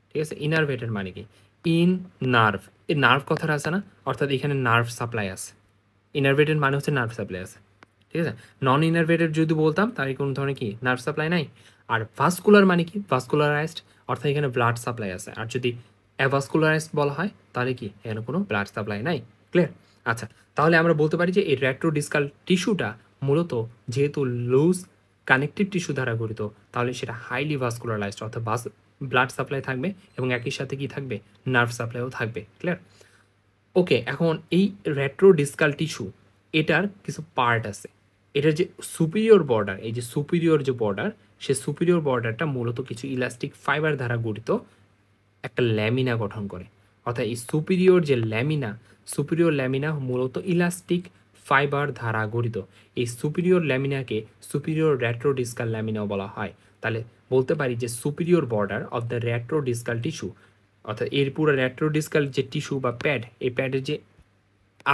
ঠিক আছে, ইনারভেটেড মানে কি? ইন নার্ভ, এই নার্ভ কথাটা আছে না, অর্থাৎ এখানে নার্ভ সাপ্লাই আছে। ইনারভেটেড মানে হচ্ছে নার্ভ সাপ্লাই আছে, ঠিক আছে। নন ইনারভেটেড যদি বলতাম তাহলে কোনো ধরনের কি নার্ভ সাপ্লাই নাই। আর ভাস্কুলার মানে কি, ভাস্কুলারাইজড, অর্থাৎ এখানে ব্লাড সাপ্লাই আছে। আর যদি অ্যাভাস্কুলারাইজড বলা হয় তাহলে কি এখানে কোনো ব্লাড সাপ্লাই নাই। ক্লিয়ার? আচ্ছা, তাহলে আমরা বলতে পারি যে এই রেট্রোডিসকাল টিস্যুটা মূলত যেহেতু লুজ কানেকটিভ টিস্যু দ্বারা গঠিত, তাহলে সেটা হাইলি ভাস্কুলারাইজড, অর্থাৎ ব্লাড সাপ্লাই থাকবে এবং একই সাথে কি থাকবে, নার্ভ সাপ্লাইও থাকবে। ক্লিয়ার? ওকে, এখন এই রেট্রোডিসকাল টিস্যু এটার কিছু পার্ট আছে। এটার যে সুপিরিয়র বর্ডার, এই যে সুপিরিয়র যে বর্ডার, সে সুপিরিয়র বর্ডারটা মূলত কিছু ইলাস্টিক ফাইবার দ্বারা গঠিত একটা ল্যামিনা গঠন করে। অর্থাৎ এই সুপিরিয়র যে ল্যামিনা, সুপিরিয়র ল্যামিনা মূলত ইলাস্টিক ফাইবার দ্বারা গঠিত। এই সুপিরিয়র ল্যামিনাকে সুপিরিয়র রেট্রোডিসকাল ল্যামিনাও বলা হয়। তাহলে বলতে পারি যে superior border of the retrodiscal tissue, অর্থাৎ এর পুরো রেট্রোডিসকাল যে টিস্যু বা প্যাড, এই প্যাডের যে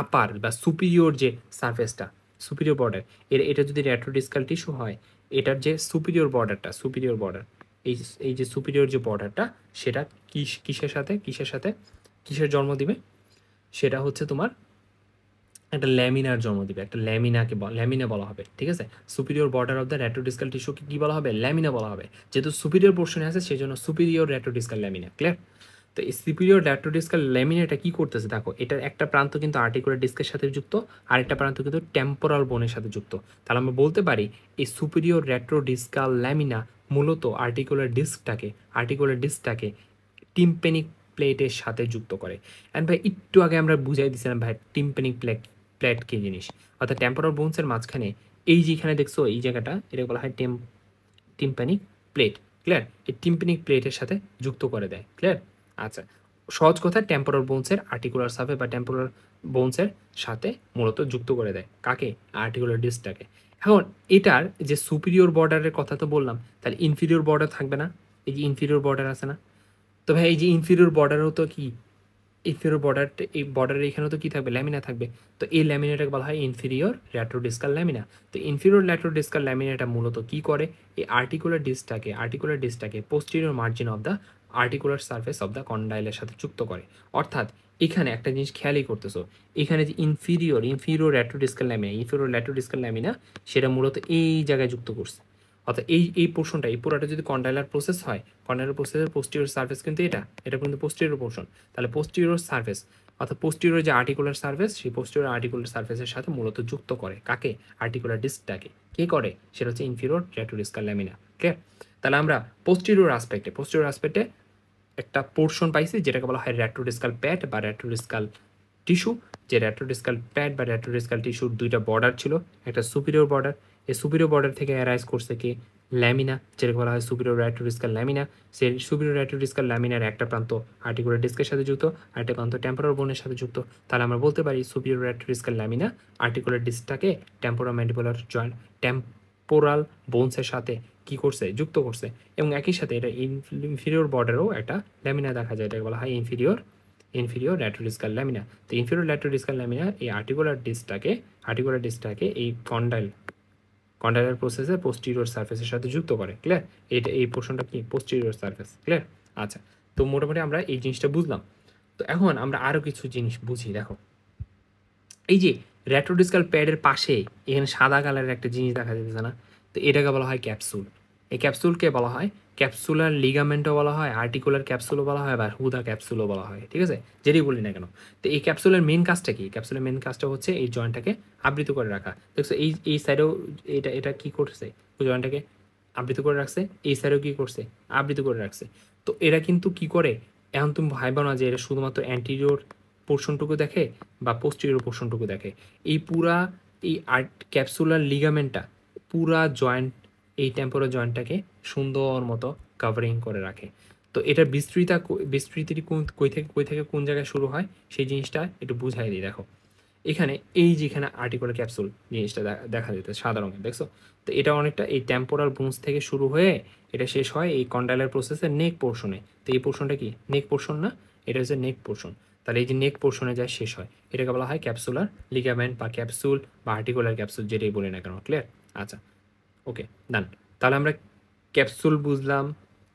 আপার বা সুপিরিয়র যে সারফেসটা, সুপিরিয়র বর্ডার, এটা যদি রেট্রোডিসকাল টিস্যু হয়, এটার যে সুপিরিয়র বর্ডারটা, সুপিরিয়র বর্ডার, এই এই যে সুপিরিয়র যে বর্ডারটা, সেটা কিসের জন্ম দিবে, সেটা হচ্ছে তোমার একটা ল্যামিনার জন্ম দিবে। একটা ল্যামিনা বলা হবে, ঠিক আছে। সুপিরিয়র বর্ডার অফ দ্য রেট্রোডিসকাল টিস্যুকে কি বলা হবে, ল্যামিনা বলা হবে। যেহেতু সুপিরিয়র পোর্শনে আছে সেই জন্য সুপিরিয়র রেট্রোডিসকাল ল্যামিনা। ক্লিয়ার? তো এই সুপিরিয়র ল্যাট্রোডিসকাল ল্যামিনাটা কি করতেছে দেখো, এটার একটা প্রান্ত কিন্তু আর্টিকুলার ডিস্কের সাথে যুক্ত, আরেকটা প্রান্ত কিন্তু টেম্পোরাল বোনের সাথে যুক্ত। তাহলে আমরা বলতে পারি এই সুপিরিয়র ল্যাট্রোডিসকাল ল্যামিনা মূলত আর্টিকুলার ডিস্কটাকে টিম্পেনিক প্লেটের সাথে যুক্ত করে। অ্যান্ড ভাই একটু আগে আমরা বুঝাই দিয়েছিলাম ভাই টিম্পেনিক প্লেট কী জিনিস। অর্থাৎ টেম্পোরাল বোনসের মাঝখানে এই যেখানে দেখছো এই জায়গাটা, এটা বলা হয় টিম্পানিক প্লেট। ক্লিয়ার? এই টিম্পানিক প্লেটের সাথে যুক্ত করে দেয়। ক্লিয়ার? আচ্ছা, সহজ কথা, টেম্পোরাল বোনসের আর্টিকুলার সার্ফে বা টেম্পোরাল বোনসের সাথে মূলত যুক্ত করে দেয় কাকে, আর্টিকুলার ডিস্কটাকে। এখন এটার যে সুপিরিয়র বর্ডারের কথা তো বললাম, তাহলে ইনফিরিয়র বর্ডার থাকবে না? এই যে ইনফিরিয়র বর্ডার আছে না, তো ভাই এই যে ইনফিরিয়র বর্ডারও তো কি, ইনফিরিয়র বর্ডারটা, এই বর্ডারের এখানেও তো কি থাকবে, ল্যামিনা থাকবে। তো এই ল্যামিনাটাকে বলা হয় ইনফিরিয়র ল্যাট্রোডিসকাল ল্যামিনা। তো ইনফিরিয়র ল্যাট্রোডিসকাল ল্যামিনাটা মূলত কি করে, এই আর্টিকুলার ডিস্কটাকে posterior margin of the articular surface of the কন্ডাইলের সাথে যুক্ত করে। অর্থাৎ এখানে একটা জিনিস খেয়ালই করতেছো, এখানে যে ইনফিরিয়র ল্যাট্রোডিসকাল ল্যামিনা সেটা মূলত এই জায়গায় যুক্ত করছে। অর্থাৎ এই পোর্শনটা, এই পুরোটা যদি কন্ডাইলার প্রসেস হয়, কন্ডাইলার প্রসেসের পোস্টেরিয়র সার্ফেস কিন্তু এটা কিন্তু পোস্টেরিয়র পোর্শন। তাহলে পোস্টেরিয়র সার্ফেস, অর্থাৎ পোস্টেরিয়র যে আর্টিকুলার সার্ফেস, সেই পোস্টেরিয়র আর্টিকুলার সার্ফেসের সাথে মূলত যুক্ত করে কাকে, আর্টিকুলার ডিস্কটাকে। কে করে, সেটা হচ্ছে ইনফিরিয়র ল্যাট্রোডিসকাল ল্যামিনা। ক্লিয়ার? তাহলে আমরা পোস্টেরিয়র আসপেক্টে একটা পোর্শন পাইছি যেটাকে বলা হয় রেট্রোডিসকাল প্যাড বা রেট্রোডিসকাল টিস্যু। যে রেট্রোডিসকাল প্যাড বা রেট্রোডিসকাল টিস্যুর দুইটা বর্ডার ছিল, একটা সুপিরিয়র বর্ডার, এই সুপিরিয়র বর্ডার থেকে অ্যারাইজ করছে কি, ল্যামিনা, যেটাকে বলা হয় সুপিরিয়র রেট্রোডিসকাল ল্যামিনা। সেই সুপিরিয়র রেট্রোডিসকাল ল্যামিনার একটা প্রান্ত আর্টিকুলার ডিস্কের সাথে যুক্ত, আর একটা প্রান্ত টেম্পোরাল বোনের সাথে যুক্ত। তাহলে আমরা বলতে পারি সুপিরিয়র রেট্রোডিসকাল ল্যামিনা আর্টিকুলার ডিস্কটাকে টেম্পোরামেন্ডিবুলার জয়েন্ট, টেম্পোরাল বোনসের সাথে কি করছে, যুক্ত করছে। এবং একই সাথে এটা ইনফিরিয়র বর্ডারেও একটা ল্যামিনা দেখা যায়, এটাকে বলা হয় ইনফিরিয়র ল্যাট্রোডিসকাল ল্যামিনা। তো ইনফিরিয়র ল্যাট্রোডিসকাল ল্যামিনা এই আর্টিকুলার ডিস্কটাকে এই কন্ডাইলার প্রসেসে পোস্টেরিয়র সার্ফেসের সাথে যুক্ত করে। ক্লিয়ার? এই পোর্শনটা কি, পোস্টেরিয়র সার্ফেস। ক্লিয়ার? আচ্ছা, তো মোটামুটি আমরা এই জিনিসটা বুঝলাম। তো এখন আমরা আরও কিছু জিনিস বুঝি। দেখো, এই যে রেট্রোডিসকাল প্যাডের পাশে এখানে সাদা কালারের একটা জিনিস দেখা যেতেছে না, তো এটাকে বলা হয় ক্যাপসুল। এই ক্যাপসুলকে বলা হয় ক্যাপসুলার লিগামেন্টও বলা হয়, আর্টিকুলার ক্যাপসুলও বলা হয়, বা হুদা ক্যাপসুলও বলা হয়। ঠিক আছে, যেটাই বলি না কেন। তো এই ক্যাপসুলের মেন কাজটা কি, ক্যাপসুলের মেন কাজটা হচ্ছে এই জয়েন্টটাকে আবৃত করে রাখা। দেখছো এই সাইডেও এটা কি করছে, ওই জয়েন্টটাকে আবৃত করে রাখছে, এই সাইডেও কি করছে, আবৃত করে রাখছে। তো এরা কিন্তু কি করে, এখন তুমি ভাইবা না যে এটা শুধুমাত্র অ্যান্টিরিয়র পোর্শনটুকু দেখে বা পোস্টেরিয়র পোর্শনটুকু দেখে। এই ক্যাপসুলার লিগামেন্টটা পুরা জয়েন্ট, এই টেম্পোরাল জয়েন্টটাকে সুন্দর মতো কাভারিং করে রাখে। তো এটার বিস্তৃতি কই থেকে কোন জায়গায় শুরু হয় সেই জিনিসটা একটু বুঝাই দিই। দেখো, এখানে এই যেখানে আর্টিকুলার ক্যাপসুল জিনিসটা দেখা যেতে সাদা রঙের, দেখছো? তো এটা অনেকটা এই টেম্পোরাল বুনস থেকে শুরু হয়ে এটা শেষ হয় এই কন্ডাইলার প্রসেসের নেক পোর্শনে। তো এই পোর্শনটা কি, নেক পোর্শন না, এটা হচ্ছে নেক পোর্শন। তাহলে এই যে নেক পোর্শনে যায় শেষ হয়, এটাকে বলা হয় ক্যাপসুলার লিগামেন্ট বা ক্যাপসুল বা আর্টিকুলার ক্যাপসুল, যেটাই বলি না কেন। ক্লিয়ার? আচ্ছা, ওকে, ডান। তাহলে আমরা ক্যাপসুল বুঝলাম,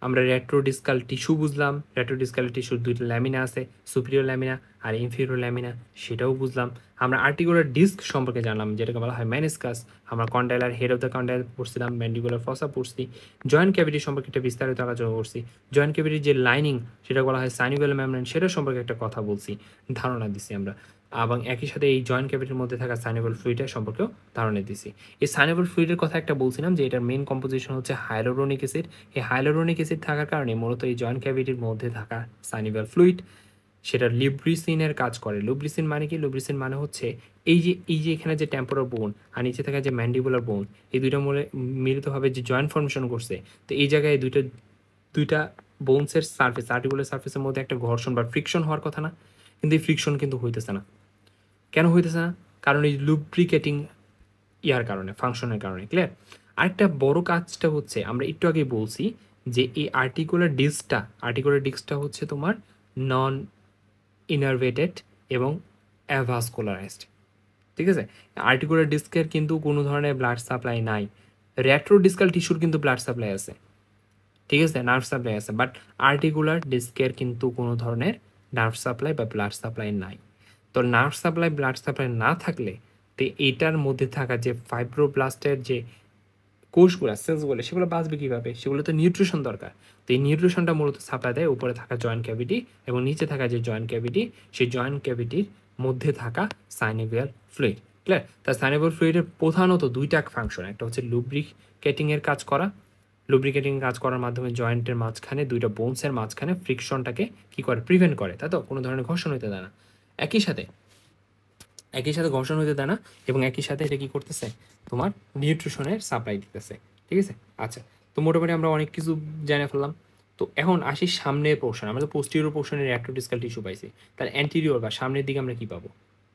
আমরা রেট্রোডিসকাল টিস্যু বুঝলাম, রেট্রোডিসকাল টিস্যুর দুইটা ল্যামিনা আছে, সুপিরিয়র ল্যামিনা আর ইনফিরিয়র ল্যামিনা, সেটাও বুঝলাম। আমরা আর্টিকুলার ডিস্ক সম্পর্কে জানলাম, যেটাকে বলা হয় মেনিসকাস। আমরা কন্ডাইলার হেড অফ দ্য কন্ডাইল পড়ছিলাম, ম্যান্ডিবুলার ফসা পড়ছি, জয়েন্ট ক্যাভিটি সম্পর্কে একটা বিস্তারিত আলোচনা করছি, জয়েন্ট ক্যাভিটির যে লাইনিং সেটা বলা হয় সাইনোভিয়াল মেমব্রেন, সেটা সম্পর্কে একটা কথা বলছি, ধারণা দিছি আমরা। এবং একই সাথে এই জয়েন্ট ক্যাভিটির মধ্যে থাকা সাইনোভিয়াল ফ্লুইডের সম্পর্কেও ধারণা দিছি। এই সাইনোভিয়াল ফ্লুইডের কথা একটা বলছিলাম যে এটার মেইন কম্পোজিশন হচ্ছে হাইলোরোনিক অ্যাসিড। এই হাইলোরোনিক অ্যাসিড থাকার কারণে মূলত এই জয়েন্ট ক্যাভিটির মধ্যে থাকা সাইনোভিয়াল ফ্লুইড সেটা লিব্রিসিনের কাজ করে। লুব্রিসিন মানে কি? লুব্রিসিন মানে হচ্ছে এই যে এখানে যে টেম্পোরাল বোন আর নিচে থাকা যে ম্যান্ডিবুলার বোন, এই দুইটা মিলিতভাবে যে জয়েন্ট ফর্মেশন করছে, তো এই জায়গায় দুইটা বোনসের সার্ফেস, আর্টিকুলার সার্ফেসের মধ্যে একটা ঘর্ষণ বা ফ্রিকশন হওয়ার কথা না, কিন্তু এই ফ্রিকশন কিন্তু হইতেছে না। কেন হইতেছে না? কারণ এই লুব্রিকেটিং ইয়ার কারণে, ফাংশনের কারণে। ক্লিয়ার? আরেকটা বড় কাজটা হচ্ছে, আমরা একটু আগে বলছি যে এই আর্টিকুলার ডিস্কটা হচ্ছে তোমার নন ইনারভেটেড এবং অ্যাভাস্কুলারাইজড। ঠিক আছে? আর্টিকুলার ডিস্কের কিন্তু কোনো ধরনের ব্লাড সাপ্লাই নাই। রেট্রোডিসকাল টিস্যুর কিন্তু ব্লাড সাপ্লাই আছে, ঠিক আছে, নার্ভ সাপ্লাই আছে, বাট আর্টিকুলার ডিস্কের কিন্তু কোনো ধরনের নার্ভ সাপ্লাই বা ব্লাড সাপ্লাই নাই। তো নার্ভ সাপ্লাই, ব্লাড সাপ্লাই না থাকলে তো এইটার মধ্যে থাকা যে ফাইব্রোব্লাস্টের যে কোষগুলো, সেলসগুলো, সেগুলো বাঁচবে কীভাবে? সেগুলো তো নিউট্রিশন দরকার। তো এই নিউট্রিশনটা মূলত সাপ্লাই দেয় উপরে থাকা জয়েন্ট ক্যাভিটি এবং নিচে থাকা যে জয়েন্ট ক্যাভিটি, সেই জয়েন্ট ক্যাভিটির মধ্যে থাকা সাইনোভিয়াল ফ্লুইড। ক্লিয়ার? তার সাইনোভিয়াল ফ্লুইডের প্রধানত দুইটা ফাংশন, একটা হচ্ছে লুব্রিকেটিংয়ের কাজ করা, লুব্রিকেটিং কাজ করার মাধ্যমে জয়েন্টের মাঝখানে দুইটা বোনসের মাঝখানে ফ্রিকশনটাকে কি করে? প্রিভেন্ট করে, তাই তো? কোনো ধরনের ঘর্ষণ হইতে দেয় না। একই সাথে ঘর্ষণ হইতে দেয় না এবং একই সাথে এটা কি করতেছে? তোমার নিউট্রিশনের সাপ্লাই দিতেছে। ঠিক আছে? আচ্ছা, তো মোটামুটি আমরা অনেক কিছু জেনে ফেললাম। তো এখন আসি সামনের পোর্শন। আমরা তো পোস্টিরিয়র পোর্শনের রেট্রোডিসকাল টিস্যু পাইছি, তার অ্যান্টিরিয়র বা সামনের দিকে আমরা কি পাবো?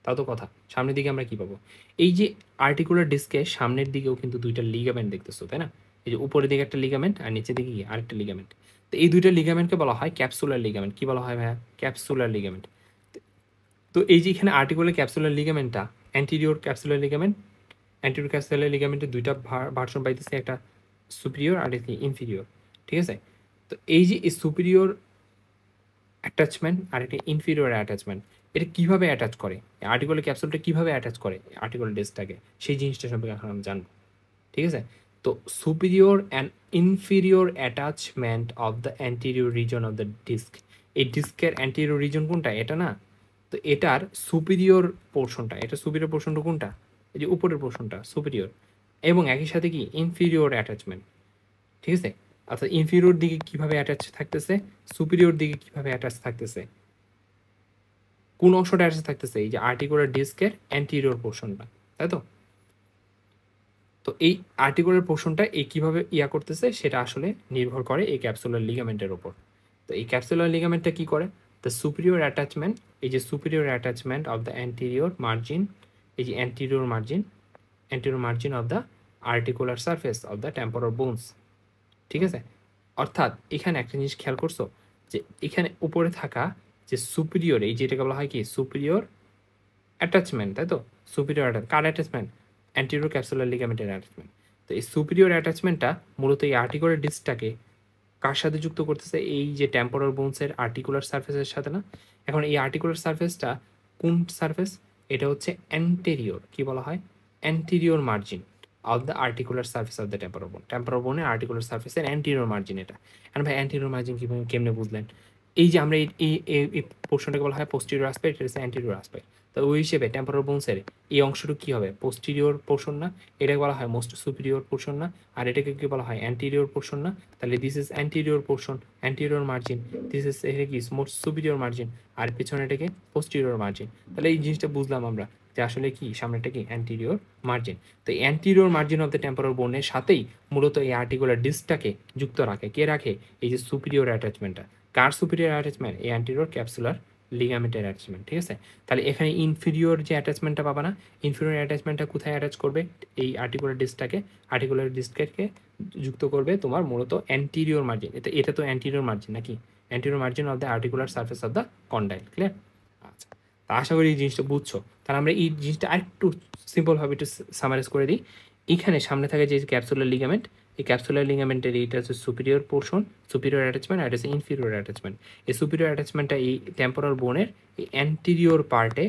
তাও তো কথা, সামনের দিকে আমরা কি পাবো? এই যে আর্টিকুলার ডিস্কের সামনের দিকেও কিন্তু দুইটা লিগামেন্ট দেখতেছো, তাই না? এই যে উপরের দিকে একটা লিগামেন্ট আর নিচের দিকে কি আরেকটা লিগামেন্ট। তো এই দুইটা লিগামেন্টকে বলা হয় ক্যাপসুলার লিগামেন্ট। কি বলা হয় ভাইয়া? Capsular ligament. তো এই যে এখানে আর্টিকুলার ক্যাপসুলার লিগামেন্টটা, অ্যান্টিরিয়র ক্যাপসুলার লিগামেন্টের দুইটা ভার্সন পাইতেছে, একটা সুপিরিয়র আর একটা ইনফিরিয়র। ঠিক আছে? তো এই যে সুপিরিয়র অ্যাটাচমেন্ট আর একটা ইনফিরিয়র অ্যাটাচমেন্ট, এটা কীভাবে অ্যাটাচ করে, আর্টিকুলার ক্যাপসুলটা কীভাবে অ্যাটাচ করে আর্টিকুলার ডিস্কটাকে, সেই জিনিসটা সম্পর্কে এখন আমরা জানবো। ঠিক আছে? তো superior and inferior attachment of the anterior region of the disc. এই ডিস্কের অ্যান্টিরিয়র রিজন কোনটা? এটা না, তো এটার সুপিরিয়র পোর্শনটা, এটা সুপিরিয়র পোর্শনটা কোনটা? এই যে উপরের পোর্শনটা সুপিরিয়র, এবং একই সাথে কি ইনফিরিয়র অ্যাটাচমেন্ট। ঠিক আছে? অর্থাৎ ইনফিরিয়র দিকে কিভাবে অ্যাটাচ থাকতেছে, সুপিরিয়র দিকে কিভাবে অ্যাটাচ থাকতেছে, কোন অংশটা অ্যাটাচ থাকতেছে? এই যে আর্টিকুলার ডিস্কের অ্যান্টিরিয়র পোর্শনটা, তাই তো? তো এই আর্টিকুলার পোর্শনটা এই কীভাবে করতেছে সেটা আসলে নির্ভর করে এই ক্যাপসুলার লিগামেন্টের ওপর। তো এই ক্যাপসুলার লিগামেন্টটা কী করে? দ্য সুপিরিয়র অ্যাটাচমেন্ট, এই যে superior attachment of the anterior margin, এই যে anterior margin of the articular surface of the temporal bones. ঠিক আছে? অর্থাৎ এখানে একটা জিনিস খেয়াল করছো যে এখানে উপরে থাকা যে সুপিরিয়র, এই যেটাকে বলা হয় কি সুপিরিয়র অ্যাটাচমেন্ট, তাই তো? সুপিরিয়র কার অ্যাটাচমেন্ট? অ্যান্টিরিয়র ক্যাপসুলার লিগামেন্টের অ্যাটাচমেন্ট। তো এই সুপিরিয়র অ্যাটাচমেন্টটা মূলত এই আর্টিকুলার ডিস্কটাকে কার সাথে যুক্ত করতেছে? এই যে টেম্পোরাল বোনসের আর্টিকুলার সারফেসের সাথে না? এখন এই আর্টিকুলার সারফেসটা কোন সারফেস? এটা হচ্ছে অ্যান্টেরিয়র, কি বলা হয়? Anterior margin of the articular surface of the temporal বোন। টেম্পোরাল বোনের আর্টিকুলার সারফেসের অ্যান্টিরিয়র মার্জিন এটা। এখন ভাই অ্যান্টিরিয়র মার্জিন কীভাবে, কেমনে বুঝলেন? এই যে আমরা এই পোর্শনটাকে বলা হয় পোস্টিরিয়র আসপেক্ট, এটা হচ্ছে অ্যান্টিরিয়র আসপেক্ট। তো ওই হিসেবে টেম্পোরাল বোনসের এই অংশটুকু কী হবে? পোস্টিরিয়র পোর্শন না? এটাকে বলা হয় মোস্ট সুপিরিয়র পোর্শন না? আর এটাকে কি বলা হয়? অ্যান্টিরিয়র পোর্শন না? তাহলে this is anterior portion, anterior margin, this is এটা কি মোস্ট সুপিরিয়র মার্জিন, আর পিছনে এটাকে পোস্টিরিয়র মার্জিন। তাহলে এই জিনিসটা বুঝলাম আমরা যে আসলে কি সামনেটা কি অ্যান্টিরিয়র মার্জিন। তো anterior margin of the temporal বোনের সাথেই মূলত এই আর্টিকুলার ডিস্কটাকে যুক্ত রাখে। কে রাখে? এই যে সুপিরিয়র অ্যাটাচমেন্টটা। কার সুপিরিয়র অ্যাটাচমেন্ট? এই অ্যান্টিরিয়র ক্যাপসুলার লিগামেন্টের অ্যাটাচমেন্ট। ঠিক আছে? তাহলে এখানে ইনফিরিয়র যে অ্যাটাচমেন্টটা পাবা না, ইনফিরিয়র অ্যাটাচমেন্টটা কোথায় অ্যাটাচ করবে? এই আর্টিকুলার ডিস্ককে যুক্ত করবে তোমার মূলত অ্যান্টিরিয়র মার্জিন। এটা তো অ্যান্টিরিয়র মার্জিন নাকি? Anterior margin of the articular surface of the condyle. Clear? আচ্ছা, তা আশা করি এই জিনিসটা বুঝছো। তাহলে আমরা এই জিনিসটা আরেকটু সিম্পলভাবে একটু সামারাইজ করে দিই। এইখানে সামনে থাকে যে ক্যাপসুলার লিগামেন্ট, এই ক্যাপসুলার লিগামেন্টের এটা হচ্ছে সুপিরিয়র পোর্শন, সুপিরিয়র অ্যাটাচমেন্ট, আর এটা হচ্ছে ইনফিরিয়র অ্যাটাচমেন্ট। এই সুপিরিয়র অ্যাটাচমেন্টটা এই টেম্পোরাল বোনের এই অ্যান্টিরিয়র পার্টে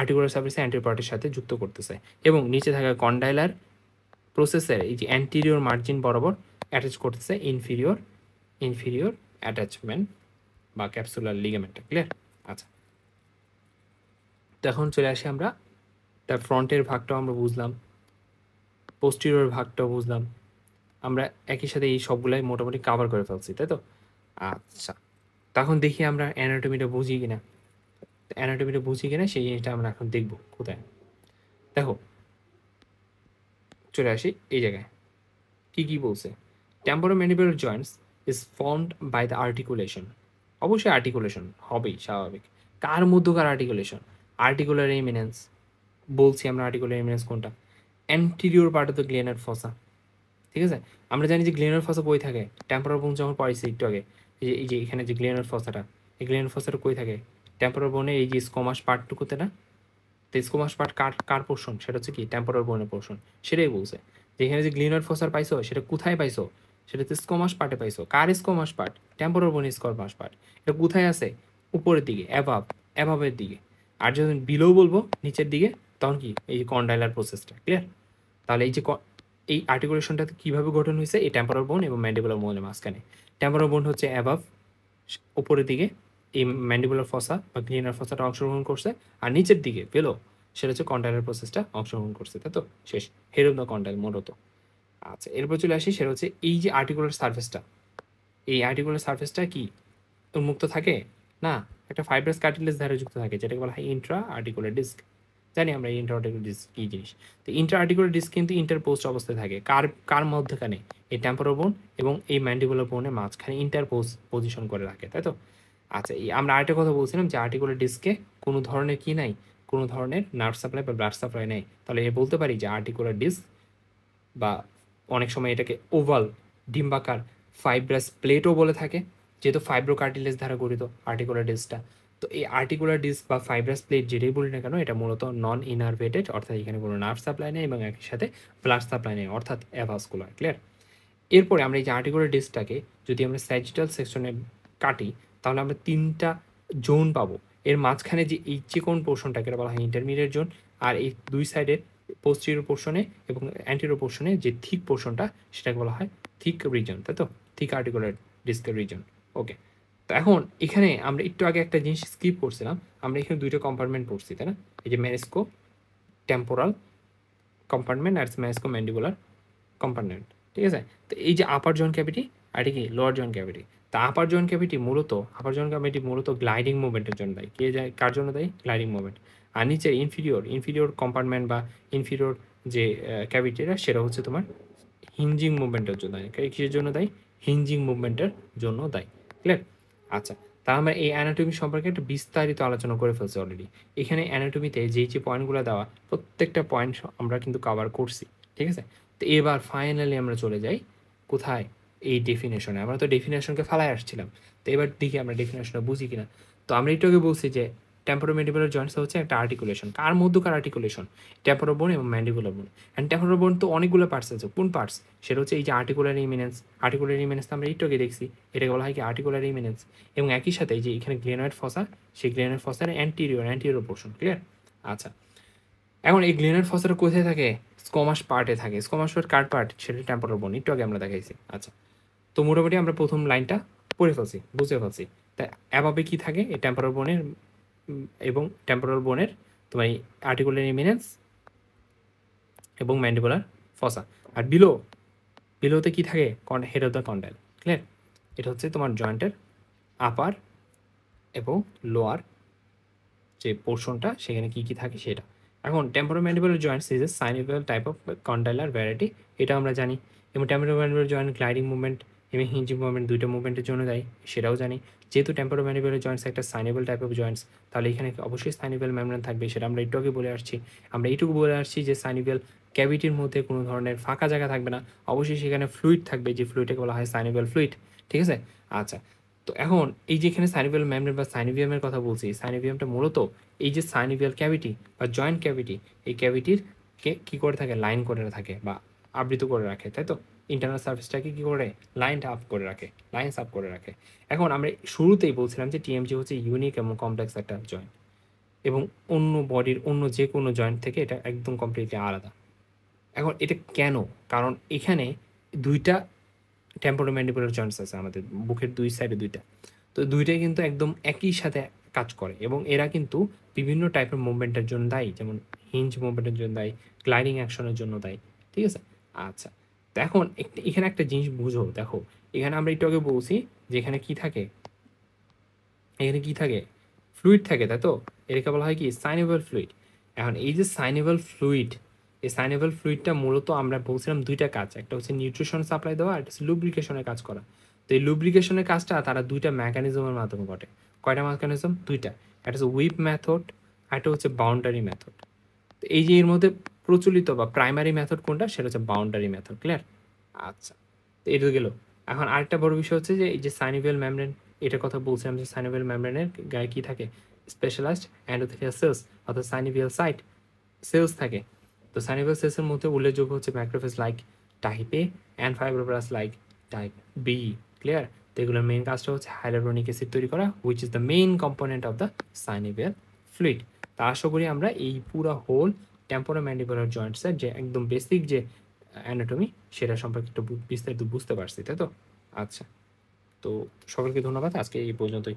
আর্টিকুলার সার্ফেসে অ্যান্টিরিয়র পার্টের সাথে যুক্ত করতেছে, এবং নিচে থাকা কন্ডাইলার প্রসেসের এই যে অ্যান্টিরিয়র মার্জিন বরাবর অ্যাটাচ করতেছে ইনফিরিয়র অ্যাটাচমেন্ট বা ক্যাপসুলার লিগামেন্টটা। ক্লিয়ার? আচ্ছা, তো এখন চলে আসি আমরা তার ফ্রন্টের ভাগটাও আমরা বুঝলাম, পোস্টিরিয়র ভাগটাও বুঝলাম, আমরা একই সাথে এই সবগুলাই মোটামুটি কাভার করে ফেলছি, তাই তো? আচ্ছা, তখন দেখি আমরা অ্যানাটমিটা বুঝি কিনা। অ্যানাটমিটা বুঝি কিনা সেই জিনিসটা আমরা এখন দেখব। কোথায় দেখো, চলে আসি এই জায়গায়। কি বলছে? Temporomandibular joints is formed by the articulation. অবশ্যই আর্টিকুলেশন হবেই, স্বাভাবিক। কার মধ্যকার আর্টিকুলেশন? Articular eminence. বলছি আমরা আর্টিকুলার এমিনেন্স কোনটা? Anterior part of the glenoid fossa. ঠিক আছে, আমরা জানি যে গ্লেনার ফসা কই থাকে? টেম্পোরাল বোন যখন পড়াইছি একটু আগে, এই যে এখানে যে গ্লেনার ফসাটা, এই গ্লেনার ফসাটা কই থাকে? টেম্পোরাল বোনে এই যে স্কোমাস পার্টটুকুতে না? তো স্কোমাস পার্ট কার পোর্শন? সেটা হচ্ছে কি টেম্পোরাল বোনের পোর্শন। সেটাই বলছে যে এখানে যে গ্লিনার ফসার পাইছো, সেটা কোথায় পাইছো? সেটা তো স্কোমাস পার্টে পাইছো। কার স্কোমাস পার্ট? টেম্পোরাল বোনের স্কোমাস পার্ট। এটা কোথায় আছে? উপরের দিকে, অ্যাভাবের দিকে। আর যখন বিলো বলবো নিচের দিকে, তখন কি এই যে কন্ডাইলার প্রসেসটা। ক্লিয়ার? তাহলে এই যে এই আর্টিকুলেশনটা কীভাবে গঠন হয়েছে? এই টেম্পোরাল বোন এবং ম্যান্ডিবুলার বোনের মাঝখানে। টেম্পোরাল বোন হচ্ছে অ্যাভাব, উপরের দিকে এই ম্যান্ডিবুলার ফসা বা গ্লিনার ফসাটা অংশগ্রহণ করছে, আর নিচের দিকে বেলো সেটা হচ্ছে কন্ডাইলার প্রসেসটা অংশগ্রহণ করছে, তাই তো? শেষ, হেড অফ দ্য কন্ডাইল মূলত। আচ্ছা, এরপর চলে আসি, সেটা হচ্ছে এই যে আর্টিকুলার সার্ফেসটা, এই আর্টিকুলার সার্ফেসটা কি উন্মুক্ত থাকে? না, একটা ফাইব্রাস কার্টিলেজ ধারে যুক্ত থাকে, যেটাকে বলা হয় ইন্ট্রা আর্টিকুলার ডিস্ক। জানি আমরা ইন্ট্রা আর্টিকুলার ডিস্ক কী জিনিস। তো ইন্ট্রা আর্টিকুলার ডিস্ক কিন্তু ইন্টারপোস্ট অবস্থায় থাকে। কার মধ্যখানে? এই টেম্পোরাল বোন এবং এই ম্যান্ডিবুলার বোনের মাঝখানে ইন্টারপোজ পজিশন করে রাখে, তাই তো? আচ্ছা, আমরা আরেকটা কথা বলছিলাম যে আর্টিকুলার ডিস্কে কোনো ধরনের কি নাই, কোনো ধরনের নার্ভ সাপ্লাই বা ব্লাড সাপ্লাই নেই। তাহলে এ বলতে পারি যে আর্টিকুলার ডিস্ক, বা অনেক সময় এটাকে ওভাল ডিম্বাকার ফাইব্রাস প্লেটও বলে থাকে, যেহেতু ফাইব্রো কার্টিলেজ দ্বারা গঠিত আর্টিকুলার ডিস্কটা। তো এই আর্টিকুলার ডিস্ক বা ফাইব্রাস প্লেট যেটাই বলি না কেন, এটা মূলত নন ইনারভেটেড, অর্থাৎ এখানে কোনো নার্ভ সাপ্লাই নেই এবং একই সাথে ব্লাড সাপ্লাই নেই, অর্থাৎ অ্যাভাসকুলার। ক্লিয়ার? এরপরে আমরা এই যে আর্টিকুলার ডিস্কটাকে যদি আমরা স্যাজিটাল সেকশনে কাটি, তাহলে আমরা 3টা জোন পাবো। এর মাঝখানে যে এই চিকন পোর্শনটাকে বলা হয় ইন্টারমিডিয়েট জোন, আর এই দুই সাইডের পোস্টেরিয়র পোর্শনে এবং অ্যান্টেরিয়র পোর্শনে যে থিক পোর্শনটা, সেটাকে বলা হয় থিক রিজন, তাই তো? থিক আর্টিকুলার ডিস্কের রিজন। ওকে, তো এখন এখানে আমরা একটু আগে একটা জিনিস স্কিপ করছিলাম, আমরা এখানে 2টা কম্পার্টমেন্ট পড়ছি, তাই না? এই যে ম্যানিস্কো টেম্পোরাল কম্পার্টমেন্ট আর ম্যানিস্কো ম্যান্ডিবুলার কম্পার্টমেন্ট। ঠিক আছে, তো এই যে আপার জয়েন্ট ক্যাভিটি আর কি লোয়ার জয়েন্ট ক্যাভিটি। তা আপার জয়েন্ট ক্যাভিটি মূলত গ্লাইডিং মুভমেন্টের জন্য দায়ী। কার জন্য দায়ী? Gliding movement. আর নিচে ইনফিরিয়র কম্পার্টমেন্ট বা ইনফিরিয়র যে ক্যাভিটিটা, সেটা হচ্ছে তোমার হিঞ্জিং মুভমেন্টের জন্য দায়ী। কিসের জন্য দায়ী? হিঞ্জিং মুভমেন্টের জন্য দায়ী। ক্লিয়ার? আচ্ছা, তা আমরা এই অ্যানাটমি সম্পর্কে একটা বিস্তারিত আলোচনা করে ফেলছি অলরেডি। এখানে অ্যানাটমিতে যে পয়েন্টগুলো দেওয়া, প্রত্যেকটা পয়েন্ট আমরা কিন্তু কভার করছি। ঠিক আছে, তো এবার ফাইনালি আমরা চলে যাই কোথায়? এই ডেফিনেশনে। আমরা তো ডেফিনেশনকে ফালায় আসছিলাম, তো এবার দেখি আমরা ডেফিনেশনটা বুঝি কিনা। তো আমরা একটু আগে বলছি যে টেম্পোরোম্যান্ডিবুলার জয়েন্টস হচ্ছে একটা আর্টিকুলেশন। কার মধ্যকার আর্টিকুলেশন? টেম্পোরাল বোন এবং ম্যান্ডিবুলার বোন। অ্যান্ড টেম্পোরাল বোন তো অনেকগুলো পার্টস আছে। কোন পার্টস? সেটা হচ্ছে এই যে আর্টিকুলার ইমিনেন্স। আর্টিকুলার ইমিনেন্স আমরা একটু আগে দেখছি, এটাকে বলা হয় কি আর্টিকুলার ইমিনেন্স। এবং একই সাথে এই যে এখানে গ্লেনয়েড ফসা, সেই গ্লেনয়েড ফসার অ্যান্টিরিয়র পোর্শন। ক্লিয়ার? আচ্ছা, এখন এই গ্লেনয়েড ফসাটা কোথায় থাকে? স্কোমাস পার্টে থাকে। স্কোমাস পার্ট কার পার্ট? সেটা টেম্পোরাল বোন, একটু আগে আমরা দেখাইছি। আচ্ছা, তো মোটামুটি আমরা প্রথম লাইনটা পড়ে ফেলছি, বুঝে ফেলছি। তাই অ্যাভাবে কি থাকে? এই টেম্পোরাল বোনের এবং টেম্পোরাল বোনের তোমার এই আর্টিকুলার ইমিনেন্স এবং ম্যান্ডিবুলার ফসা। আর বিলোতে কি থাকে? Head of the condyle. Clear? এটা হচ্ছে তোমার জয়েন্টের আপার এবং লোয়ার যে পোর্শনটা, সেখানে কি থাকে সেটা। এখন temporomandibular joints is a synovial type of condylar variety, এটা আমরা জানি। এবং টেম্পোরোম্যান্ডিবুলার জয়েন্ট গ্লাইডিং মুভমেন্ট এবং হিঞ্জিং মুভমেন্ট, দুইটা মুভমেন্টের জন্য দেয়, সেটাও জানি। যেহেতু টেম্পোরোম্যান্ডিবুলার জয়েন্টস একটা সাইনেবল টাইপ অফ জয়েন্টস, তাহলে এখানে অবশ্যই সাইনিভেল মেমব্রেন থাকবে, সেটা আমরা একটু আগে বলে আসছি। আমরা এইটুকু বলে আসছি যে সাইনিভেল ক্যাভিটির মধ্যে কোনো ধরনের ফাঁকা জায়গা থাকবে না, অবশ্যই সেখানে ফ্লুইড থাকবে, যে ফ্লুইডটাকে বলা হয় সাইনিভেল ফ্লুইড। ঠিক আছে, আচ্ছা। তো এখন এই যে এখানে সাইনিভেল মেমব্রেন বা সাইনিভিয়ামের কথা বলছি, সাইনিভিয়ামটা মূলত এই যে সাইনিভিয়াল ক্যাভিটি বা জয়েন্ট ক্যাভিটি, এই ক্যাভিটির কে কী করে থাকে? লাইন করে থাকে বা আবৃত করে রাখে, তাই তো? ইন্টারনাল সার্ফেসটাকে কি করে লাইনড আপ করে রাখে, লাইন্স আপ করে রাখে। এখন আমরা শুরুতেই বলছিলাম যে টিএমজি হচ্ছে ইউনিক এবং কমপ্লেক্স একটা জয়েন্ট, এবং অন্য বডির অন্য যে কোনো জয়েন্ট থেকে এটা একদম কমপ্লিটলি আলাদা। এখন এটা কেন? কারণ এখানে দুইটা টেম্পোরোম্যান্ডিবুলার জয়েন্টস আছে আমাদের বুকের দুই সাইডে দুইটা। তো দুইটাই কিন্তু একদম একই সাথে কাজ করে, এবং এরা কিন্তু বিভিন্ন টাইপের মুভমেন্টের জন্য দায়ী, যেমন হিঞ্জ মুভমেন্টের জন্য দায়ী, গ্লাইডিং অ্যাকশনের জন্য দায়ী। ঠিক আছে? আচ্ছা, তো এখন এখানে একটা জিনিস বুঝো, দেখো এখানে আমরা একটু আগে বলছি যে এখানে কি থাকে, এখানে কি থাকে, ফ্লুইড থাকে, তাই তো? এটাকে বলা হয় কি সাইনেবল ফ্লুইড। এখন এই যে সাইনেবল ফ্লুইড, এই সাইনেবল ফ্লুইডটা মূলত আমরা বলছিলাম দুইটা কাজ, একটা হচ্ছে নিউট্রিশন সাপ্লাই দেওয়া, আর একটা হচ্ছে লুব্রিকেশনের কাজ করা। তো এই লুব্রিকেশনের কাজটা তারা দুইটা মেকানিজমের মাধ্যমে ঘটে। কয়টা মেকানিজম? দুইটা। একটা হচ্ছে হুইপ মেথড, আর একটা হচ্ছে বাউন্ডারি মেথড। তো এই যে এর মধ্যে প্রচলিত বা প্রাইমারি মেথড কোনটা, সেটা হচ্ছে বাউন্ডারি মেথড। ক্লিয়ার? আচ্ছা, তো এটা গেল। এখন আরেকটা বড় বিষয় হচ্ছে যে এই যে সাইনোভিয়াল মেমব্রেন, এটার কথা বলছিলাম যে সাইনোভিয়াল মেমব্রেনের গায়ে কি থাকে, স্পেশালাইজড এন্ডোথেলিয়াল সেলস অর্থাৎ সাইনোভিয়াল সাইট সেলস থাকে। তো সাইনোভিয়াল সেলসের মধ্যে উল্লেখযোগ্য হচ্ছে macrophage like type A and fibroblast like type B. Clear? তো এগুলোর মেইন কাজটা হচ্ছে হাইয়ালুরোনিক অ্যাসিড তৈরি করা, which is the main component of the synovial fluid. তা আশা করি আমরা এই পুরো হোল টেম্পোরোম্যান্ডিবুলার জয়েন্টসের যে একদম বেসিক যে অ্যানাটমি সেটা সম্পর্কে একটু বিস্তারিত বুঝতে পারছি, তাই তো? আচ্ছা, তো সকলকে ধন্যবাদ, আজকে এই পর্যন্তই।